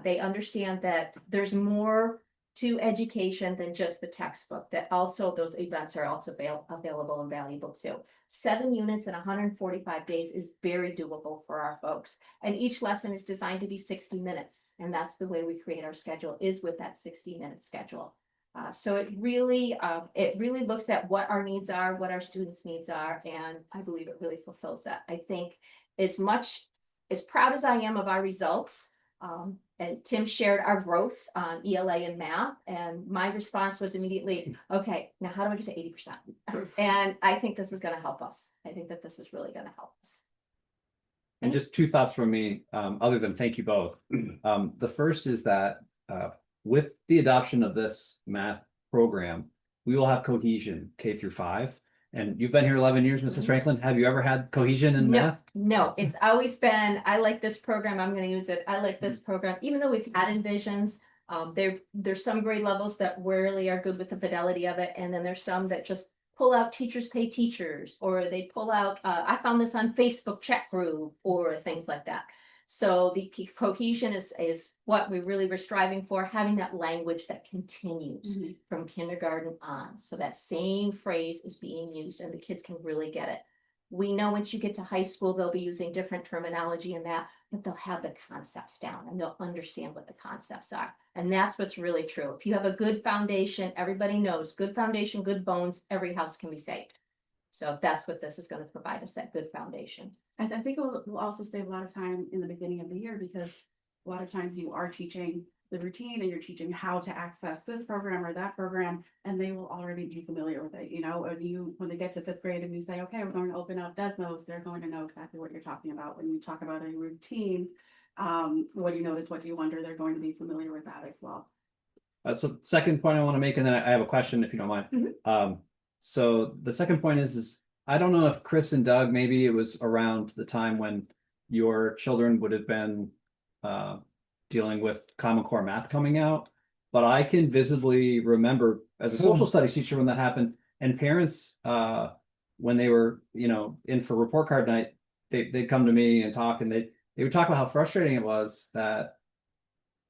They understand that there's more to education than just the textbook, that also those events are also available and valuable too. 7 units in 145 days is very doable for our folks. And each lesson is designed to be 60 minutes. And that's the way we create our schedule, is with that 60-minute schedule. So it really looks at what our needs are, what our students' needs are, and I believe it really fulfills that. I think as proud as I am of our results, and Tim shared our growth on ELA and math, and my response was immediately, okay, now how do I get to 80%? And I think this is going to help us. I think that this is really going to help us. And just 2 thoughts from me, other than thank you both. The first is that with the adoption of this math program, we will have cohesion K through 5. And you've been here 11 years, Mrs. Franklin. Have you ever had cohesion in math? No, it's always been, I like this program, I'm going to use it. I like this program, even though we've had Envisions. There's some grade levels that really are good with the fidelity of it. And then there's some that just pull out teachers pay teachers, or they pull out, I found this on Facebook chat group, or things like that. So the cohesion is what we really were striving for, having that language that continues from kindergarten on. So that same phrase is being used and the kids can really get it. We know once you get to high school, they'll be using different terminology in that, but they'll have the concepts down and they'll understand what the concepts are. And that's what's really true. If you have a good foundation, everybody knows, good foundation, good bones, every house can be saved. So that's what this is going to provide us, that good foundation. I think it will also save a lot of time in the beginning of the year, because a lot of times you are teaching the routine and you're teaching how to access this program or that program, and they will already be familiar with it. You know, when they get to 5th grade and you say, okay, we're going to open up Desmos, they're going to know exactly what you're talking about. When you talk about a routine, what you notice, what you wonder, they're going to be familiar with that as well. So second point I want to make, and then I have a question if you don't mind. So the second point is I don't know if Chris and Doug, maybe it was around the time when your children would have been dealing with Common Core math coming out, but I can visibly remember as a social studies teacher when that happened, and parents, when they were, in for report card night, they'd come to me and talk, and they would talk about how frustrating it was that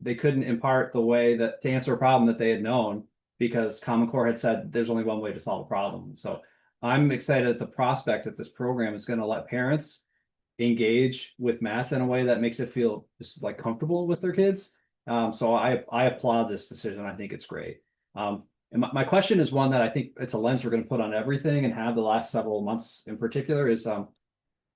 they couldn't impart the way that to answer a problem that they had known, because Common Core had said there's only one way to solve a problem. So I'm excited at the prospect that this program is going to let parents engage with math in a way that makes it feel just like comfortable with their kids. So I applaud this decision. I think it's great. And my question is one that I think it's a lens we're going to put on everything and have the last several months in particular is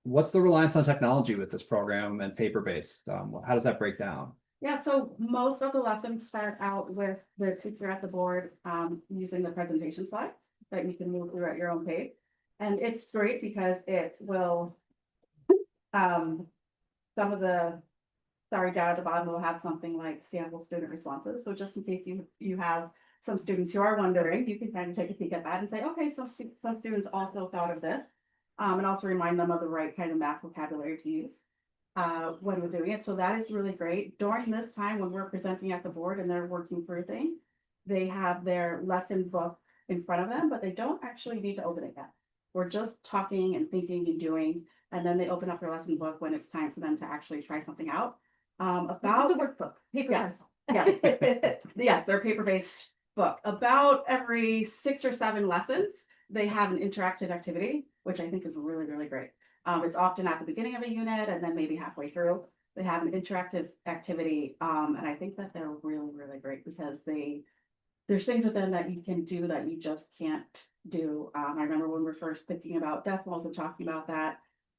what's the reliance on technology with this program and paper-based? How does that break down? Yeah, so most of the lessons start out with the teacher at the board using the presentation slides that you can move through at your own pace. And it's great because it will, some of the, sorry, down at the bottom will have something like sample student responses. So just in case you have some students who are wondering, you can kind of take a peek at that and say, okay, so some students also thought of this. And also remind them of the right kind of math vocabulary to use when we're doing it. So that is really great. During this time when we're presenting at the board and they're working through things, they have their lesson book in front of them, but they don't actually need to open it yet. We're just talking and thinking and doing, and then they open up their lesson book when it's time for them to actually try something out. It's a workbook, paper pencil. Yes, they're paper-based book. About every 6 or 7 lessons, they have an interactive activity, which I think is really, really great. It's often at the beginning of a unit and then maybe halfway through. They have an interactive activity. And I think that they're really, really great because there's things with them that you can do that you just can't do. I remember when we were first thinking about decimals and talking about that,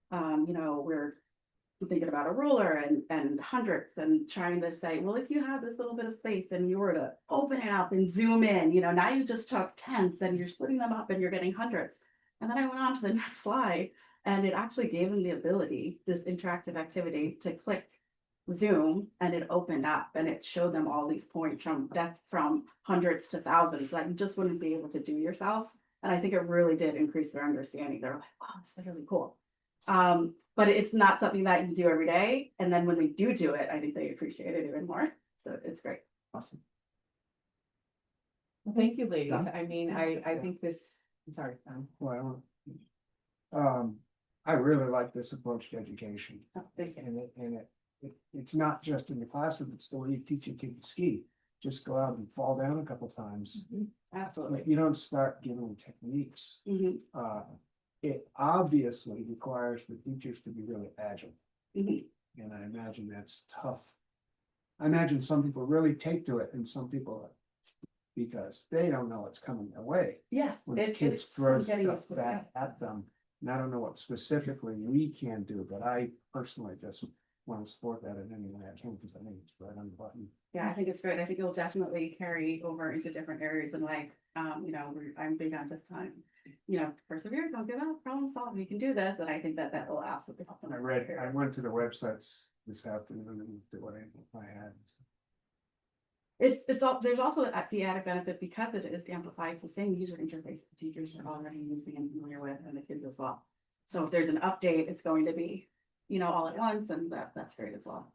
we're thinking about a ruler and hundreds and trying to say, well, if you have this little bit of space and you were to open it up and zoom in, you know, now you just took tenths and you're splitting them up and you're getting hundreds. And then I went on to the next slide and it actually gave them the ability, this interactive activity, to click Zoom and it opened up and it showed them all these points from hundreds to thousands that you just wouldn't be able to do yourself. And I think it really did increase their understanding. They're like, wow, this is really cool. But it's not something that you do every day. And then when they do it, I think they appreciate it even more. So it's great. Awesome. Well, thank you, ladies. Done? I mean, I think this, I'm sorry, Well, I really like this approach to education. Oh, thank you. And it's not just in the classroom, it's the way you teach a kid to ski. Just go out and fall down a couple times. Absolutely. If you don't start giving them techniques, Mhm, it obviously requires the teachers to be really agile. mhm. And I imagine that's tough. I imagine some people really take to it and some people, because they don't know what's coming their way. Yes. When it- kids it's throw getting stuff it, back at them, and I don't know what specifically we can do, but I personally just want to support that in any way I can, because I think it's right on the button. Yeah, I think it's great. I think it will definitely carry over into different areas in life. You know, I'm big on just time. You know, persevere, don't give up, problem solve, you can do this, and I think that will absolutely help them. I went to the websites this afternoon and did what I had. It's all, there's also the added benefit because it is amplified, it's the same user interface the teachers are already using and familiar with, and the kids as well. So if there's an update, it's going to be, you know, all at once, and that's great as well.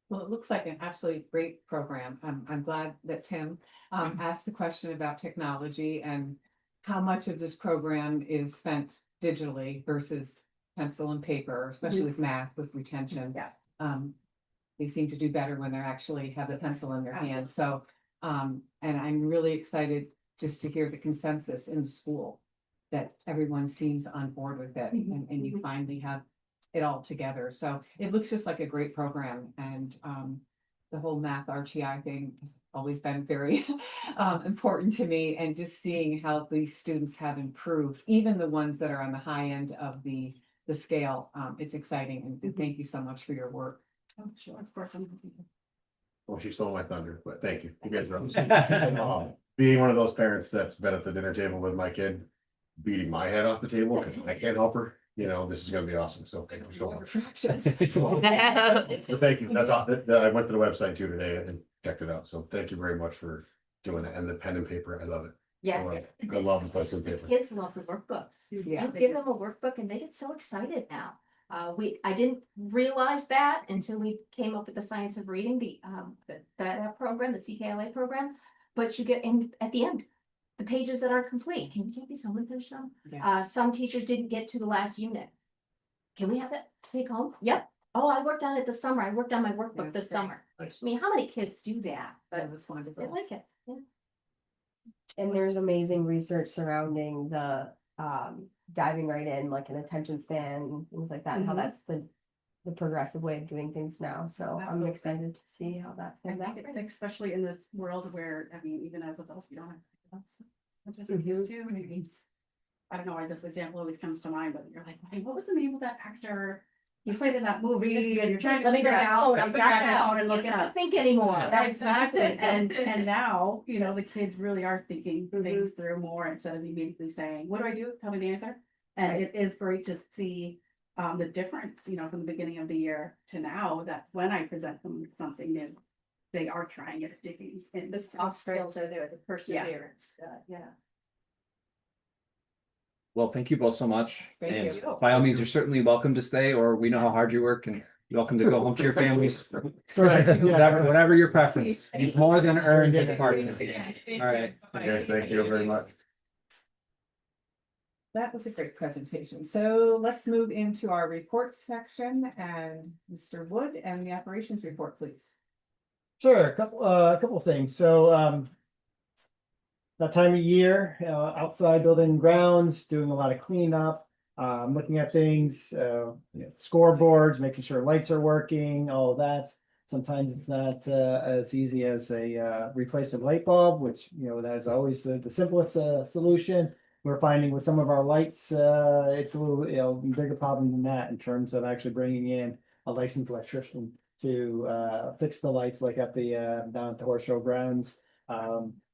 well, it looks like an absolutely great program. I'm glad that Tim asked the question about technology and how much of this program is spent digitally versus pencil and paper, especially with math, with retention. Yeah. They seem to do better when they're actually have the pencil in their hand. So, and I'm really excited just to hear the consensus in the school that everyone seems on board with it and you finally have it all together. So it looks just like a great program and the whole math RTI thing has always been very important to me, and just seeing how these students have improved, even the ones that are on the high end of the scale. It's exciting and thank you so much for your work. Oh, sure, of course, I'm. Well, she stole my thunder, but thank you. You guys are awesome. Being one of those parents that's been at the dinner table with my kid, beating my head off the table because I can't help her, you know, this is gonna be awesome. So thank you so much. But thank you. That's all. I went to the website too today and checked it out. So thank you very much for doing it. And the pen and paper, I love it. Yes. I love the pencil and The paper. kids love the workbooks. Yeah. You give them a workbook and they get so excited now. I didn't realize that until we came up with the Science of Reading, that program, the CKLA program. But you get in at the end, the pages that aren't complete. Can you take these home and finish them? Yeah. Some teachers didn't get to the last unit. Can we have that to take home? Yep. Oh, I worked on it this summer. I worked on my workbook Yeah, this great. summer. Nice. I mean, how many kids do that? But That's they wonderful. like it. Yeah. And there's amazing research surrounding the diving right in, like an attention span and things like that, and how Mhm. that's the progressive way of doing things now. So I'm Absolutely. excited to see how that I plays out. think especially in this world where, I mean, even as adults, we don't have. Just used to, and it means, I don't know why this example always comes to mind, but you're like, hey, what was the name of that actor? He played in that movie and you're trying to Let me figure it grab my out. phone. Pick I'm up your back phone and look it You don't up. think anymore. Yeah, exactly, and now, you know, the kids really are thinking Mhm. things through more instead of immediately saying, what do I do? Tell me the answer. And Right. it is great to see the difference, you know, from the beginning of the year to now, that when I present them with something new, they are trying it, digging in. The soft skills are there, the perseverance, yeah. Well, thank you both so much. Thank And you. by all means, you're certainly welcome to stay, or we know how hard you work and you're welcome to go home to your families. Whatever your preference. You've more than earned your departure. All right. Okay, thank you very much. That was a great presentation. So let's move into our report section and Mr. Wood and the operations report, please. Sure, a couple of things. So, that time of year, outside building grounds, doing a lot of cleanup, looking at things, scoreboards, making sure lights are working, all of that. Sometimes it's not as easy as a replace a light bulb, which, you know, that is always the simplest solution. we're finding with some of our lights, it's a little, bigger problem than that in terms of actually bringing in a licensed electrician to fix the lights like at the down at the horse show grounds.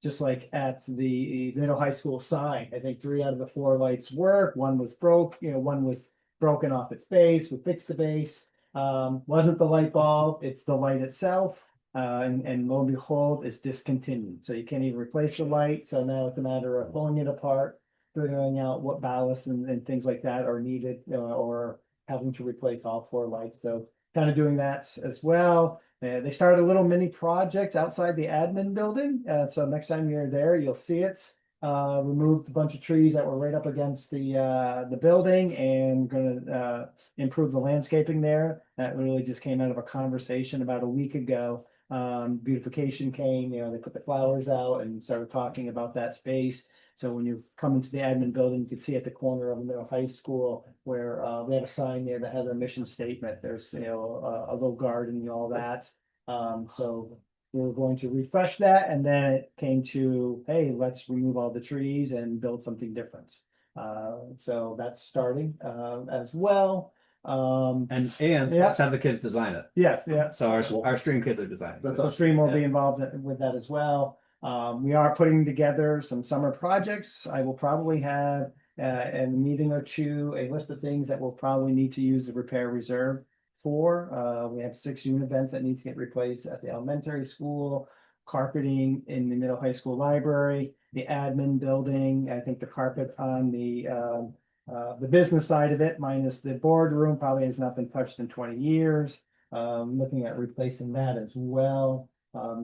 Just like at the middle high school sign, I think 3 out of the 4 lights work. One was one was broken off its base. We fixed the base. Wasn't the light bulb, it's the light itself. And lo and behold, it's discontinued. So you can't even replace the light. So now it's a matter of pulling it apart, figuring out what ballast and things like that are needed, or having to replace all 4 lights. So kind of doing that as well. They started a little mini project outside the admin building. So next time you're there, you'll see it. Removed a bunch of trees that were right up against the building and gonna improve the landscaping there. That really just came out of a conversation about a week ago. Beautification came, they put the flowers out and started talking about that space. So when you come into the admin building, you can see at the corner of the middle high school where we have a sign there that has a mission statement. There's a little garden and all that. So we were going to refresh that, and then it came to, hey, let's remove all the trees and build something different. So that's starting as well. And Yeah. let's have the kids design it. Yes, yeah. So our stream kids are designing. it. So Stream will be Yeah. involved with that as well. We are putting together some summer projects. I will probably have in a meeting or two, a list of things that we'll probably need to use the repair reserve for. We have 6 unit vents that need to get replaced at the elementary school, carpeting in the middle high school library, the admin building. I think the carpet on the business side of it, minus the boardroom, probably has not been touched in 20 years. Looking at replacing that as well.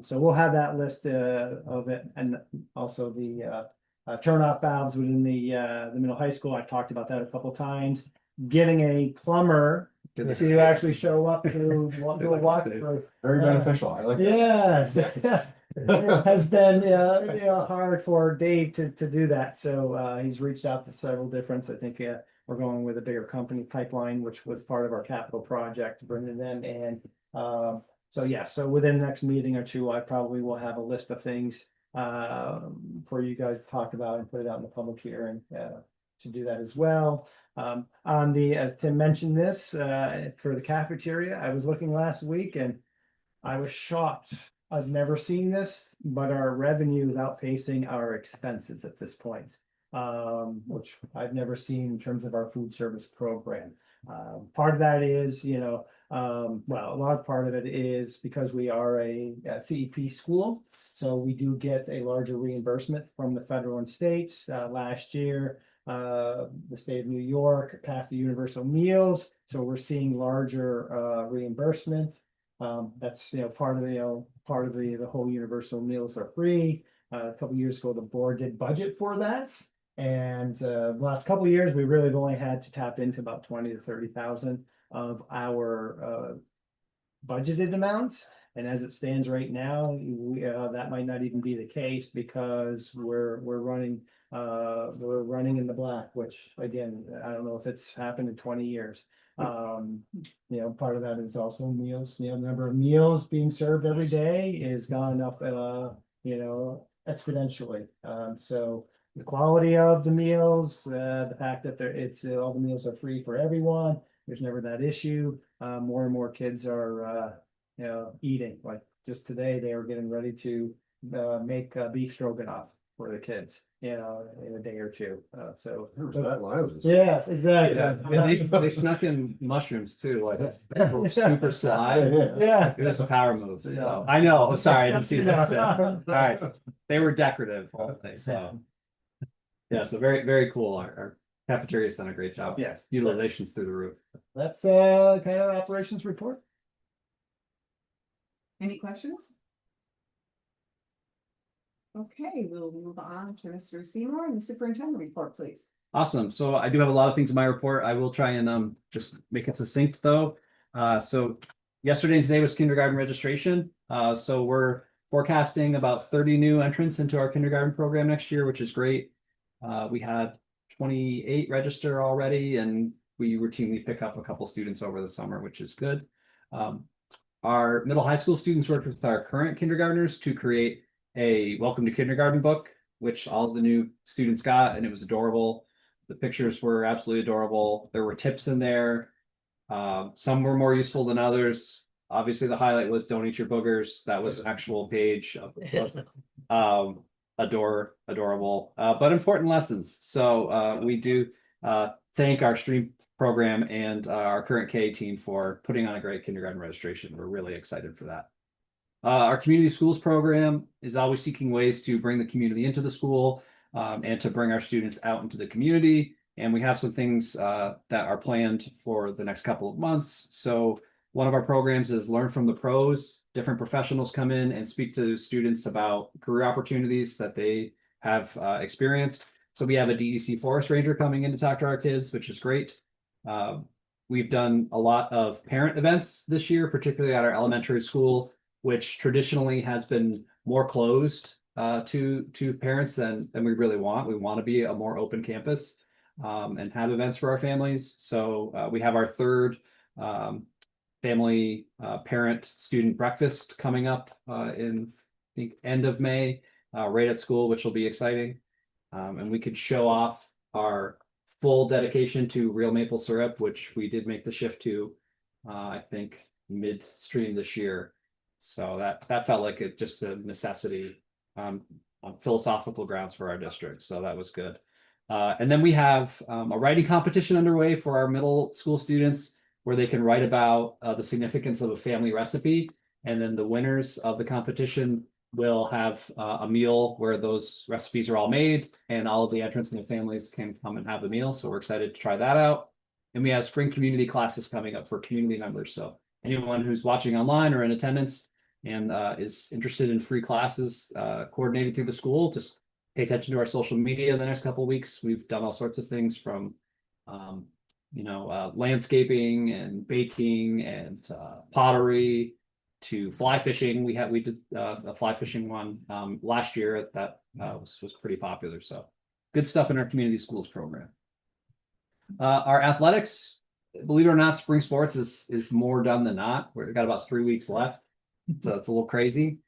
So we'll have that list of it, and also the turnoff valves within the middle high school. I've talked about that a couple times. Getting a plumber to actually show up to do a walkthrough. Very beneficial. I like that. Yes. It has been hard for Dave to do that. So he's reached out to several different. I think we're going with a bigger company, Pipeline, which was part of our capital project, bringing them in. So yeah, so within the next meeting or two, I probably will have a list of things for you guys to talk about and put it out in the public hearing to do that as well. As Tim mentioned this, for the cafeteria, I was looking last week and I was shocked. I've never seen this, but our revenue is outpacing our expenses at this point. Which I've never seen in terms of our food service program. Part of that is, a large part of it is because we are a CEP school. So we do get a larger reimbursement from the federal and states. Last year, the state of New York passed the universal meals. So we're seeing larger reimbursement. That's, part of the whole universal meals are free. A couple years ago, the board did budget for that. And the last couple of years, we really have only had to tap into about 20 to 30,000 of our budgeted amounts. And as it stands right now, that might not even be the case because we're running in the black, which again, I don't know if it's happened in 20 years. Part of that is also meals. The number of meals being served every day is gone up, exponentially. So the quality of the meals, the fact that all the meals are free for everyone. There's never that issue. More and more kids are, eating. Like just today, they are getting ready to make beef stroganoff for the kids, in a day or two. So Where's that when I was in school? yes, exactly. Yeah, they snuck in mushrooms too, like super sly. Yeah. It was a power move. So I know. I'm sorry, I didn't see that. All right, they were decorative. So yeah, so very, very cool. Our cafeteria's done a great job. Yes. Utilization's through the roof. That's kind of operations report. Any questions? Okay, we'll move on to Mr. Seymour and the superintendent report, please. Awesome. So I do have a lot of things in my report. I will try and just make it succinct though. So yesterday and today was kindergarten registration. So we're forecasting about 30 new entrants into our kindergarten program next year, which is great. We had 28 register already, and we routinely pick up a couple students over the summer, which is good. Our middle high school students worked with our current kindergartners to create a welcome to kindergarten book. which all the new students got, and it was adorable. The pictures were absolutely adorable. There were tips in there. Some were more useful than others. Obviously, the highlight was don't eat your boogers. That was an actual page of adorable, but important lessons. So we do thank our stream program and our current K team for putting on a great kindergarten registration. We're really excited for that. Our community schools program is always seeking ways to bring the community into the school and to bring our students out into the community. And we have some things that are planned for the next couple of months. So one of our programs is Learn from the Pros. Different professionals come in and speak to students about career opportunities that they have experienced. So we have a DEC forest ranger coming in to talk to our kids, which is great. We've done a lot of parent events this year, particularly at our elementary school, which traditionally has been more closed to parents than we really want. We want to be a more open campus and have events for our families. So we have our third family parent student breakfast coming up in I think end of May right at school, which will be exciting. And we could show off our full dedication to real maple syrup, which we did make the shift to I think midstream this year. So that felt like just a necessity on philosophical grounds for our district. So that was good. And then we have a writing competition underway for our middle school students where they can write about the significance of a family recipe. And then the winners of the competition will have a meal where those recipes are all made and all of the entrants and the families can come and have the meal. So we're excited to try that out. And we have spring community classes coming up for community members. So anyone who's watching online or in attendance and is interested in free classes coordinated through the school, just pay attention to our social media the next couple of weeks. We've done all sorts of things from landscaping and baking and pottery to fly fishing. We did a fly fishing one last year that was pretty popular. So good stuff in our community schools program. Our athletics, believe it or not, spring sports is more done than not. We've got about 3 weeks left. So it's a little crazy,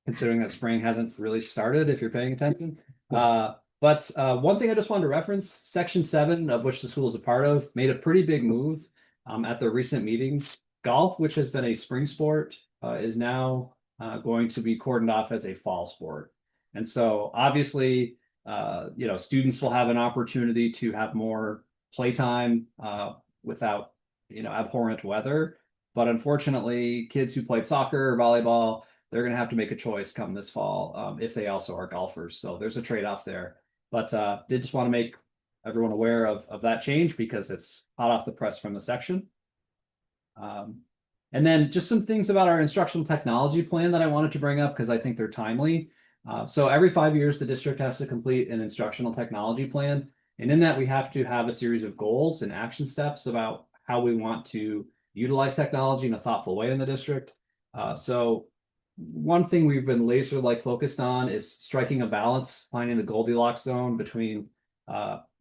considering that spring hasn't really started if you're paying attention. But one thing I just wanted to reference, Section 7, of which the school is a part of, made a pretty big move at the recent meeting. Golf, which has been a spring sport, is now going to be cordoned off as a fall sport. And so obviously, students will have an opportunity to have more playtime without, abhorrent weather. But unfortunately, kids who played soccer or volleyball, they're going to have to make a choice come this fall if they also are golfers. So there's a trade-off there. But did just want to make everyone aware of that change because it's hot off the press from the section. And then just some things about our instructional technology plan that I wanted to bring up because I think they're timely. So every 5 years, the district has to complete an instructional technology plan. And in that, we have to have a series of goals and action steps about how we want to utilize technology in a thoughtful way in the district. So one thing we've been laser-like focused on is striking a balance, finding the Goldilocks zone between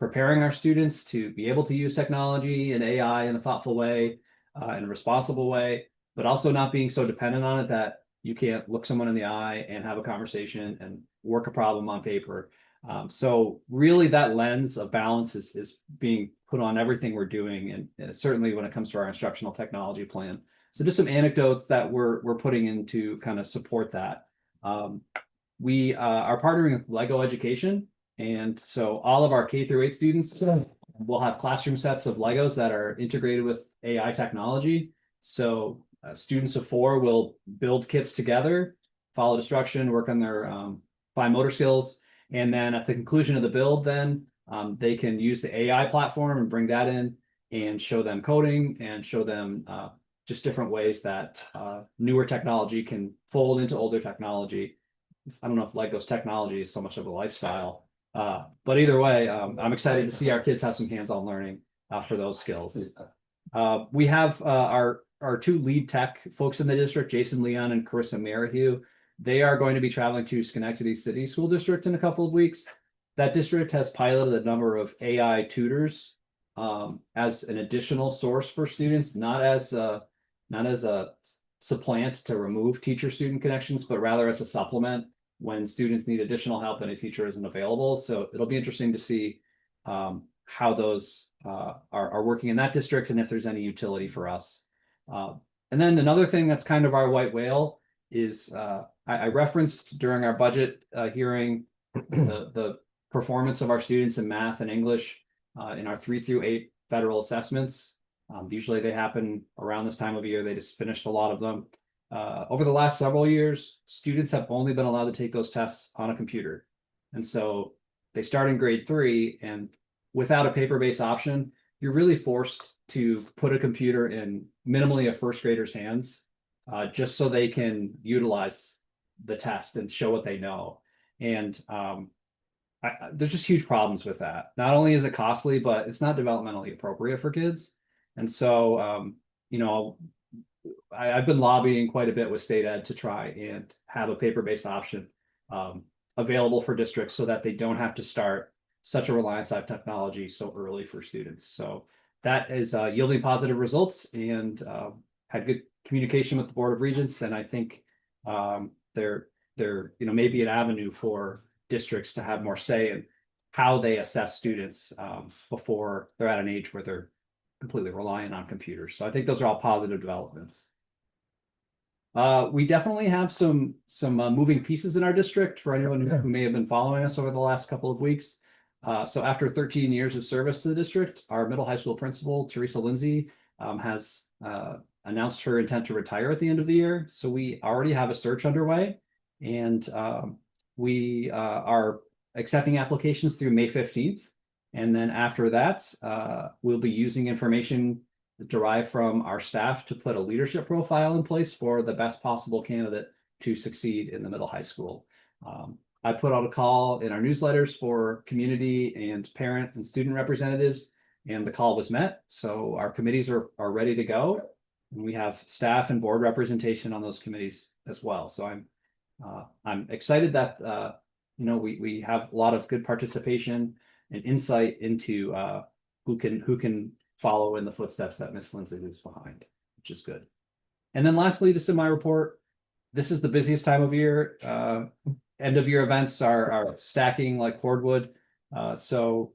preparing our students to be able to use technology and AI in a thoughtful way, in a responsible way, but also not being so dependent on it that you can't look someone in the eye and have a conversation and work a problem on paper. So really that lens of balance is being put on everything we're doing, and certainly when it comes to our instructional technology plan. So just some anecdotes that we're putting in to kind of support that. We are partnering with Lego Education, and so all of our K through 8 students will have classroom sets of Legos that are integrated with AI technology. So students of 4 will build kits together, follow instruction, work on their fine motor skills. And then at the conclusion of the build, then they can use the AI platform and bring that in and show them coding and show them just different ways that newer technology can fold into older technology. I don't know if Lego's technology is so much of a lifestyle, but either way, I'm excited to see our kids have some hands-on learning for those skills. We have our 2 lead tech folks in the district, Jason Leon and Carissa Merrihew. They are going to be traveling to Schenectady City School District in a couple of weeks. That district has piloted a number of AI tutors as an additional source for students, not as a supplant to remove teacher-student connections, but rather as a supplement. when students need additional help and a teacher isn't available. So it'll be interesting to see how those are working in that district and if there's any utility for us. And then another thing that's kind of our white whale is I referenced during our budget hearing the performance of our students in math and English in our 3 through 8 federal assessments. Usually they happen around this time of year. They just finished a lot of them. Over the last several years, students have only been allowed to take those tests on a computer. And so they start in grade 3, and without a paper-based option, you're really forced to put a computer in minimally a first grader's hands, just so they can utilize the test and show what they know. And there's just huge problems with that. Not only is it costly, but it's not developmentally appropriate for kids. And so, you know, I've been lobbying quite a bit with state ed to try and have a paper-based option available for districts so that they don't have to start such a reliance on technology so early for students. So that is yielding positive results, and had good communication with the Board of Regents. And I think there may be an avenue for districts to have more say in how they assess students before they're at an age where they're completely reliant on computers. So I think those are all positive developments. We definitely have some moving pieces in our district for anyone who may have been following us over the last couple of weeks. So after 13 years of service to the district, our middle high school principal, Teresa Lindsay, has announced her intent to retire at the end of the year. So we already have a search underway, and we are accepting applications through May 15th. And then after that, we'll be using information derived from our staff to put a leadership profile in place for the best possible candidate to succeed in the middle high school. I put out a call in our newsletters for community and parent and student representatives, and the call was met. So our committees are ready to go, and we have staff and board representation on those committees as well. So I'm excited that we have a lot of good participation and insight into who can follow in the footsteps that Miss Lindsay leaves behind, which is good. And then lastly, just in my report, this is the busiest time of year. End of year events are stacking like cordwood. So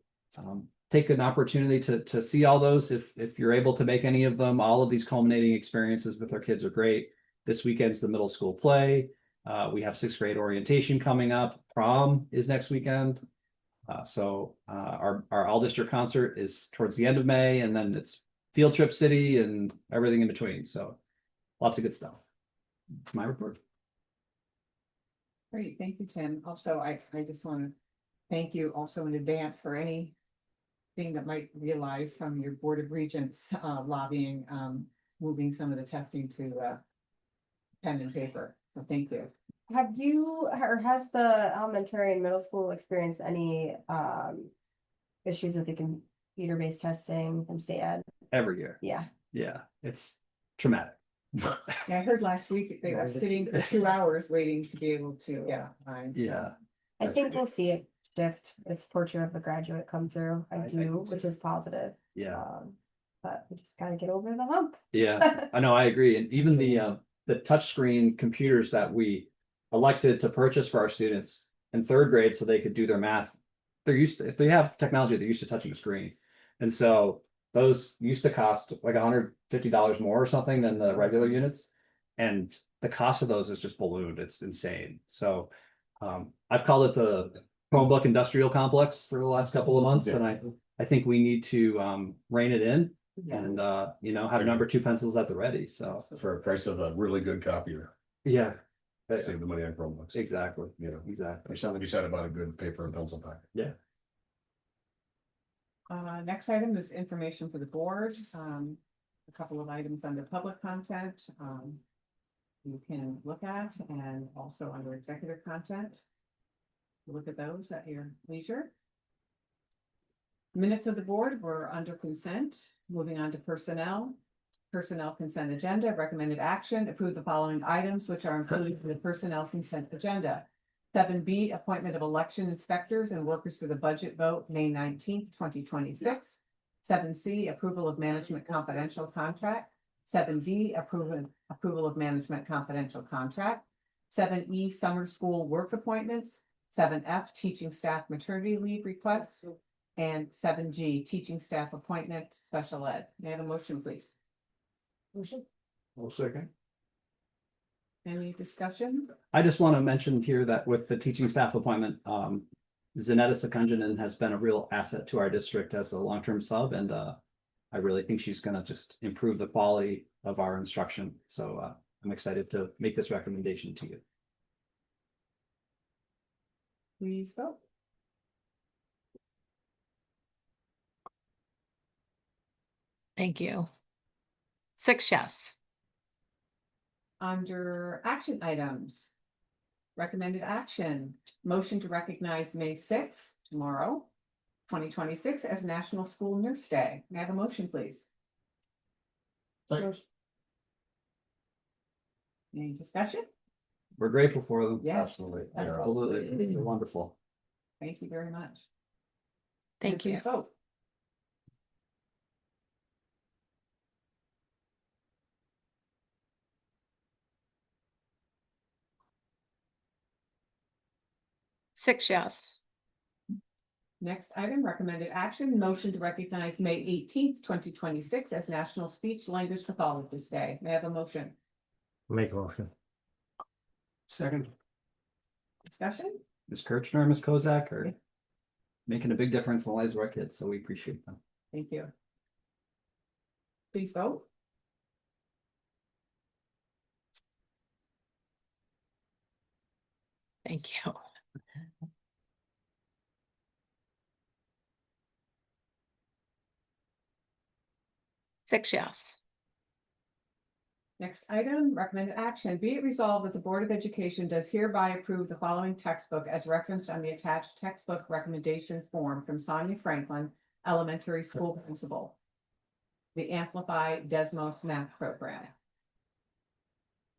take an opportunity to see all those if you're able to make any of them. All of these culminating experiences with our kids are great. This weekend's the middle school play. We have 6th grade orientation coming up. Prom is next weekend. So our all district concert is towards the end of May, and then it's field trip city and everything in between. So lots of good stuff. It's my report. Great, thank you, Tim. Also, I just want to thank you also in advance for anything that might realize from your Board of Regents lobbying, moving some of the testing to pen and paper. So thank you. Have you, or has the elementary and middle school experienced any issues with the computer-based testing from state ed? Every year. Yeah. It's traumatic. Yeah, I heard last week they were sitting for 2 hours waiting to be able to. I think we'll see it shift. It's portrait of a graduate come through. I do, which is positive. Yeah. But we just gotta get over the hump. Yeah, I know, I agree. And even the touchscreen computers that we elected to purchase for our students in 3rd grade so they could do their math, if they have technology, they're used to touching a screen. And so those used to cost like $150 more or something than the regular units. And the cost of those is just ballooned. It's insane. So I've called it the Chromebook industrial complex for the last couple of months. And I think we need to rein it in and have number 2 pencils at the ready. So For a price of a really good copier, yeah. save the money on Chromebooks. Exactly. Exactly. There's something to be said about a good paper and pencil pack. Yeah. Next item is information for the board. A couple of items under public content. You can look at, and also under executive content. Look at those at your leisure. Minutes of the board were under consent. Moving on to personnel. Personnel consent agenda, recommended action, approve the following items which are included in the personnel consent agenda. 7B, appointment of election inspectors and workers for the budget vote, May 19th, 2026. 7C, approval of management confidential contract. 7D, approval of management confidential contract. 7E, summer school work appointments, 7F, teaching staff maternity leave requests, and 7G, teaching staff appointment, special ed. May I have a motion, please? Motion. Well, second. Any discussion? I just want to mention here that with the teaching staff appointment, Zanetta Sekunjanen has been a real asset to our district as a long-term sub, and I really think she's gonna just improve the quality of our instruction. So I'm excited to make this recommendation to you. Please vote. Thank you. 6 yes. Under action items. Recommended action, motion to recognize May 6th, tomorrow, 2026 as National School Nurse Day. May I have a motion, please? Thanks. Any discussion? We're grateful for them. Yes. Absolutely. Yeah. Absolutely, they're wonderful. Thank you very much. Thank you. Please vote. Six yes. Next item, recommended action, motion to recognize May 18th, 2026 as National Speech Language Pathologist Day. May I have a motion? Make a motion. Second. Discussion? Ms. Kirchner, Ms. Kozak are making a big difference in the lives of our kids, so we appreciate them. Thank you. Please vote. Thank you. Six yes. Next item, recommended action, be it resolved that the Board of Education does hereby approve the following textbook as referenced on the attached textbook recommendation form from Sonia Franklin, elementary school principal. The Amplify Desmos Math Program.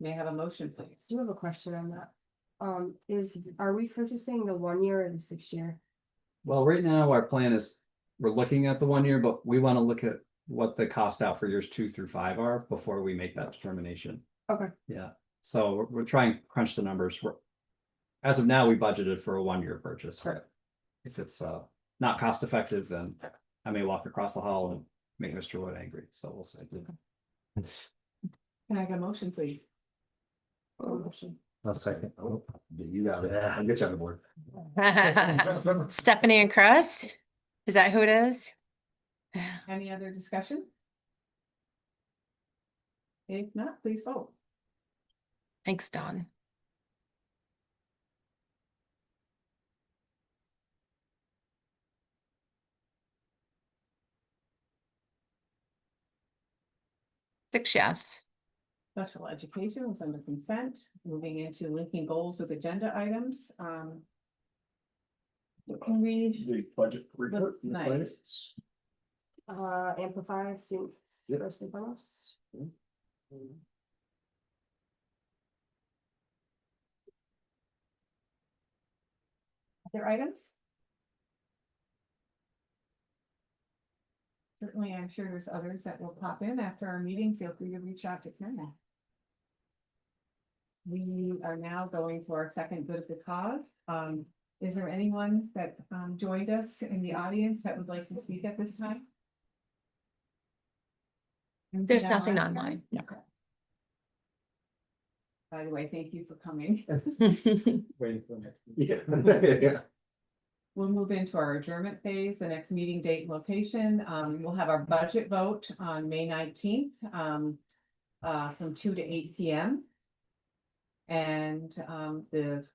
May I have a motion, please? Do you have a question on that? Are we purchasing the 1 year or the 6 year? Well, right now, our plan is, we're looking at the 1 year, but we want to look at what the cost out for years 2 through 5 are before we make that determination. Okay. Yeah, so we're trying to crunch the numbers. As of now, we budgeted for a 1 year purchase. But if it's not cost effective, then I may walk across the hall and make Mr. Wood angry, so we'll see. Can I get a motion, please? Motion. I'll second. Oh, you got it. I'll get you on the board. Stephanie and Chris, is that who it is? Any other discussion? If not, please vote. Thanks, Dawn. Six yes. Special education was under consent, moving into linking goals with agenda items. What can we? The budget report. Nice. Amplify students first and foremost. Other items? Certainly, I'm sure there's others that will pop in after our meeting. Feel free to reach out to Karen. We are now going for our second good of the cause. Is there anyone that joined us in the audience that would like to speak at this time? There's nothing online. No. Okay. By the way, thank you for coming. Waiting for next. Yeah. We'll move into our adjournment phase, the next meeting date and location. We'll have our budget vote on May 19th, from 2 to 8 p.m. And the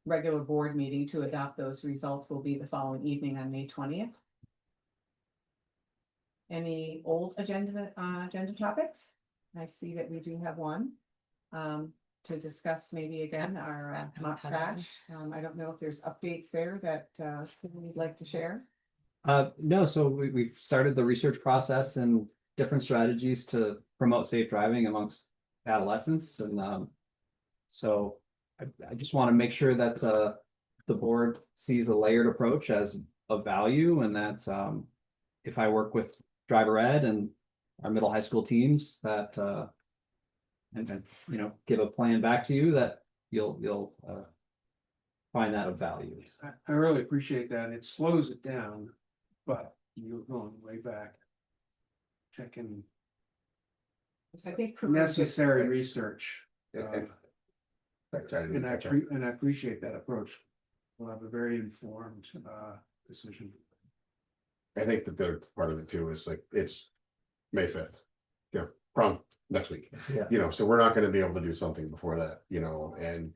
regular board meeting to adopt those results will be the following evening on May 20th. Any old agenda topics? I see that we do have one. To discuss maybe again our mock crash. I don't know if there's updates there that we'd like to share. No, so we've started the research process and different strategies to promote safe driving amongst adolescents, and so I just want to make sure that the board sees a layered approach as of value, and that if I work with driver ed and our middle high school teams, that and you know, give a plan back to you, that you'll find that of value. I really appreciate that. It slows it down, but you're going way back. Checking So I think. necessary research. And- and- And I appreciate that approach. We'll have a very informed decision. I think that the part of it too is like, it's May 5th. Yeah, prom next week. Yeah. You know, so we're not gonna be able to do something before that, you know, and.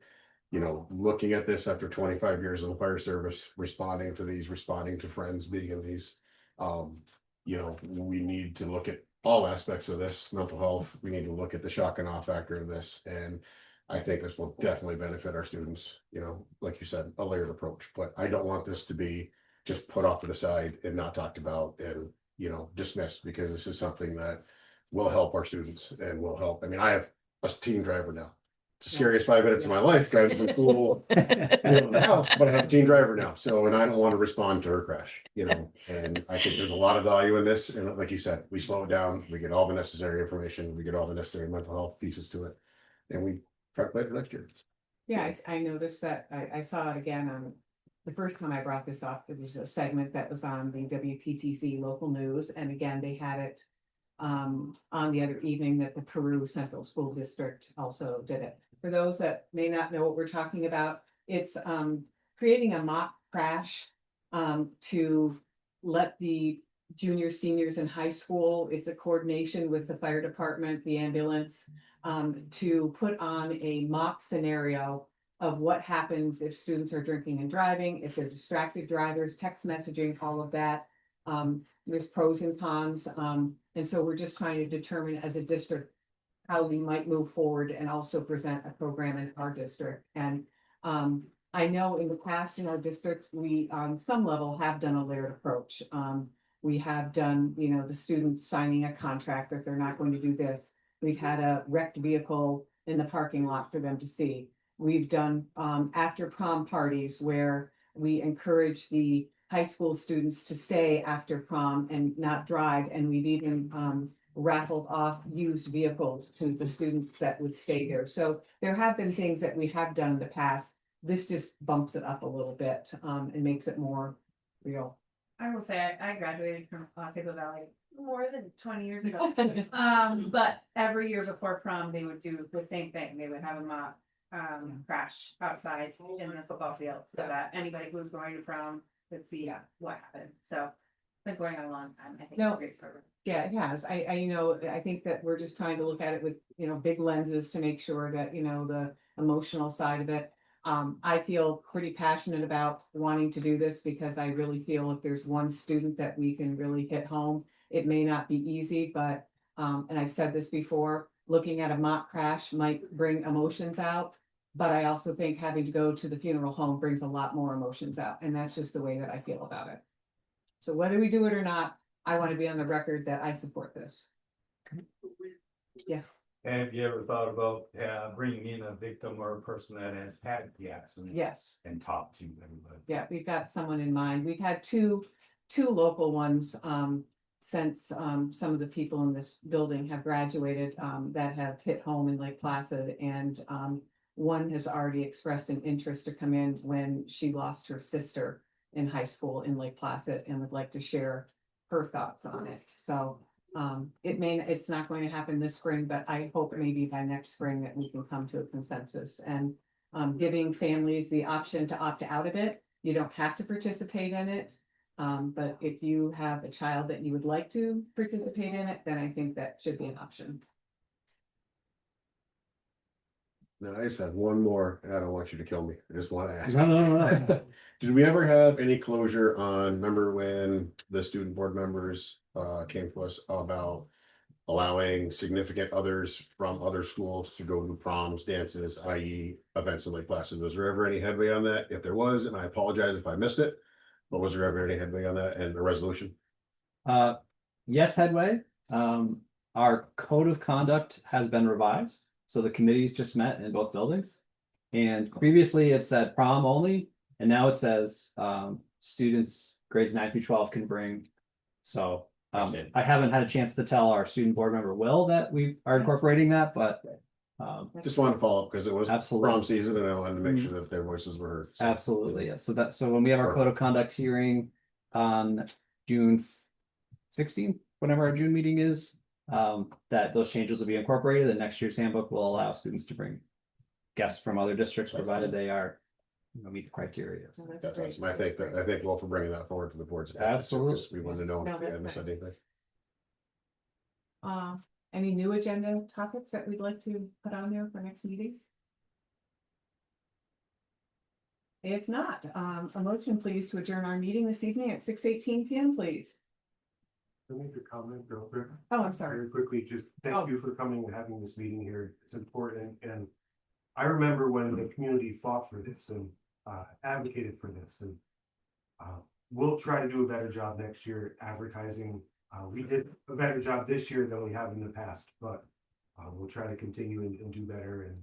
You know, looking at this after 25 years in the fire service, responding to these, responding to friends, being in these. You know, we need to look at all aspects of this, mental health, we need to look at the shock and awe factor of this, and. I think this will definitely benefit our students, you know, like you said, a layered approach, but I don't want this to be just put off to the side and not talked about and, you know, dismissed, because this is something that will help our students and will help. I mean, I have a teen driver now. It's the scariest 5 minutes of my life, driving from school, you know, the house, but I have a teen driver now, so, and I don't want to respond to her crash, you know, and I think there's a lot of value in this, and like you said, we slow it down, we get all the necessary information, we get all the necessary mental health pieces to it, and we try to play for next year. Yeah, I noticed that, I saw it again on, the first time I brought this up, it was a segment that was on the WPTC local news, and again, they had it. On the other evening that the Peru Central School District also did it. For those that may not know what we're talking about, it's creating a mock crash. To let the junior, seniors in high school, it's a coordination with the fire department, the ambulance. To put on a mock scenario of what happens if students are drinking and driving, if they're distracted drivers, text messaging, all of that. There's pros and cons, and so we're just trying to determine as a district. How we might move forward and also present a program in our district, and I know in the past in our district, we on some level have done a layered approach. We have done, you know, the students signing a contract that they're not going to do this. We've had a wrecked vehicle in the parking lot for them to see. We've done after prom parties where we encourage the high school students to stay after prom and not drive, and we've even raffled off used vehicles to the students that would stay there. So there have been things that we have done in the past. This just bumps it up a little bit and makes it more real. I will say I graduated from Osceola Valley more than 20 years ago. But every year before prom, they would do the same thing. They would have a mock crash outside in the football field so that anybody who was going to prom could see what happened. So it's been going on a long time. I think it's a great program. Yeah, it has. I you know, I think that we're just trying to look at it with, you know, big lenses to make sure that, you know, the emotional side of it. I feel pretty passionate about wanting to do this because I really feel if there's one student that we can really hit home, it may not be easy, but, and I've said this before, looking at a mock crash might bring emotions out. But I also think having to go to the funeral home brings a lot more emotions out, and that's just the way that I feel about it. So whether we do it or not, I want to be on the record that I support this. Yes, Have you ever thought about bringing in a victim or a person that has had the accident? yes. And talk to everybody? Yeah, we've got someone in mind. We've had two local ones, since, some of the people in this building have graduated, that have hit home in Lake Placid, and, one has already expressed an interest to come in when she lost her sister in high school in Lake Placid and would like to share her thoughts on it. So, it's not going to happen this spring, but I hope maybe by next spring that we can come to a consensus and, giving families the option to opt out of it. You don't have to participate in it. But if you have a child that you would like to participate in it, then I think that should be an option. Then I just have one more, and I don't want you to kill me, I just want to ask. No. Did we ever have any closure on, remember when the student board members came to us about allowing significant others from other schools to go to proms, dances, i.e. events in Lake Placid? Was there ever any headway on that? If there was, and I apologize if I missed it, but was there ever any headway on that and a resolution? Yes, headway. Our code of conduct has been revised, so the committees just met in both buildings. And previously it said prom only, and now it says students grades 9 through 12 can bring. So I haven't had a chance to tell our student board member Will that we are incorporating that, but Just wanted to follow up because it was Absolutely. prom season and I wanted to make sure that their voices were heard. So- Absolutely, yeah. So when we have our code of conduct hearing on June 16th, whenever our June meeting is, that those changes will be incorporated. The next year's handbook will allow students to bring guests from other districts, provided they are, meet the criteria. Oh, That's great. awesome. I thank Will for bringing that forward to the board's. attention, Absolutely. because we wouldn't have known No, if we that's had missed great. anything. Any new agenda topics that we'd like to put on there for next meeting? If not, a motion please to adjourn our meeting this evening at 6:18 PM, please. Let me make a comment real quick. Oh, I'm sorry. Very quickly, just Oh. thank you for coming and having this meeting here. It's important, and I remember when the community fought for this and advocated for this, and we'll try to do a better job next year advertising. We did a better job this year than we have in the past, but we'll try to continue and do better, and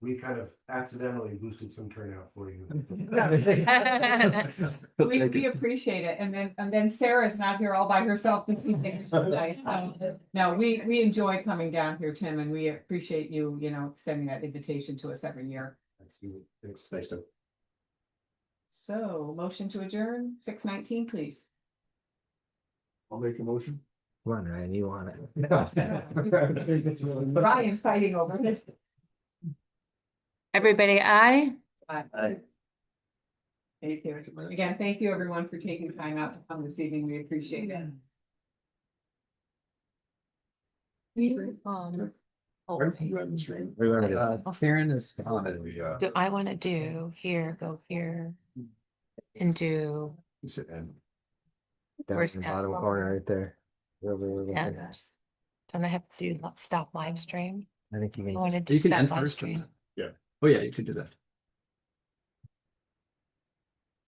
we kind of accidentally boosted some turnout for you. We appreciate it, and then Sarah's not here all by herself this evening. It's so nice. No, we enjoy coming down here, Tim, and we appreciate you, extending that invitation to us every year. Thanks, Tim. So, motion to adjourn, 6:19, please. I'll make a motion. Come on, Ryan, you want it. Ryan fighting over this. Everybody, aye? Thank you. Again, thank you everyone for taking time out to come this evening. We appreciate it. Karen is. Do I wanna do here, go here? And do, You sit in. where's that? Bottom corner right there. Yeah, don't I have to do stop live stream? I think you I wanna do You can stop end live first. stream. Yeah. Oh, yeah, you could do that.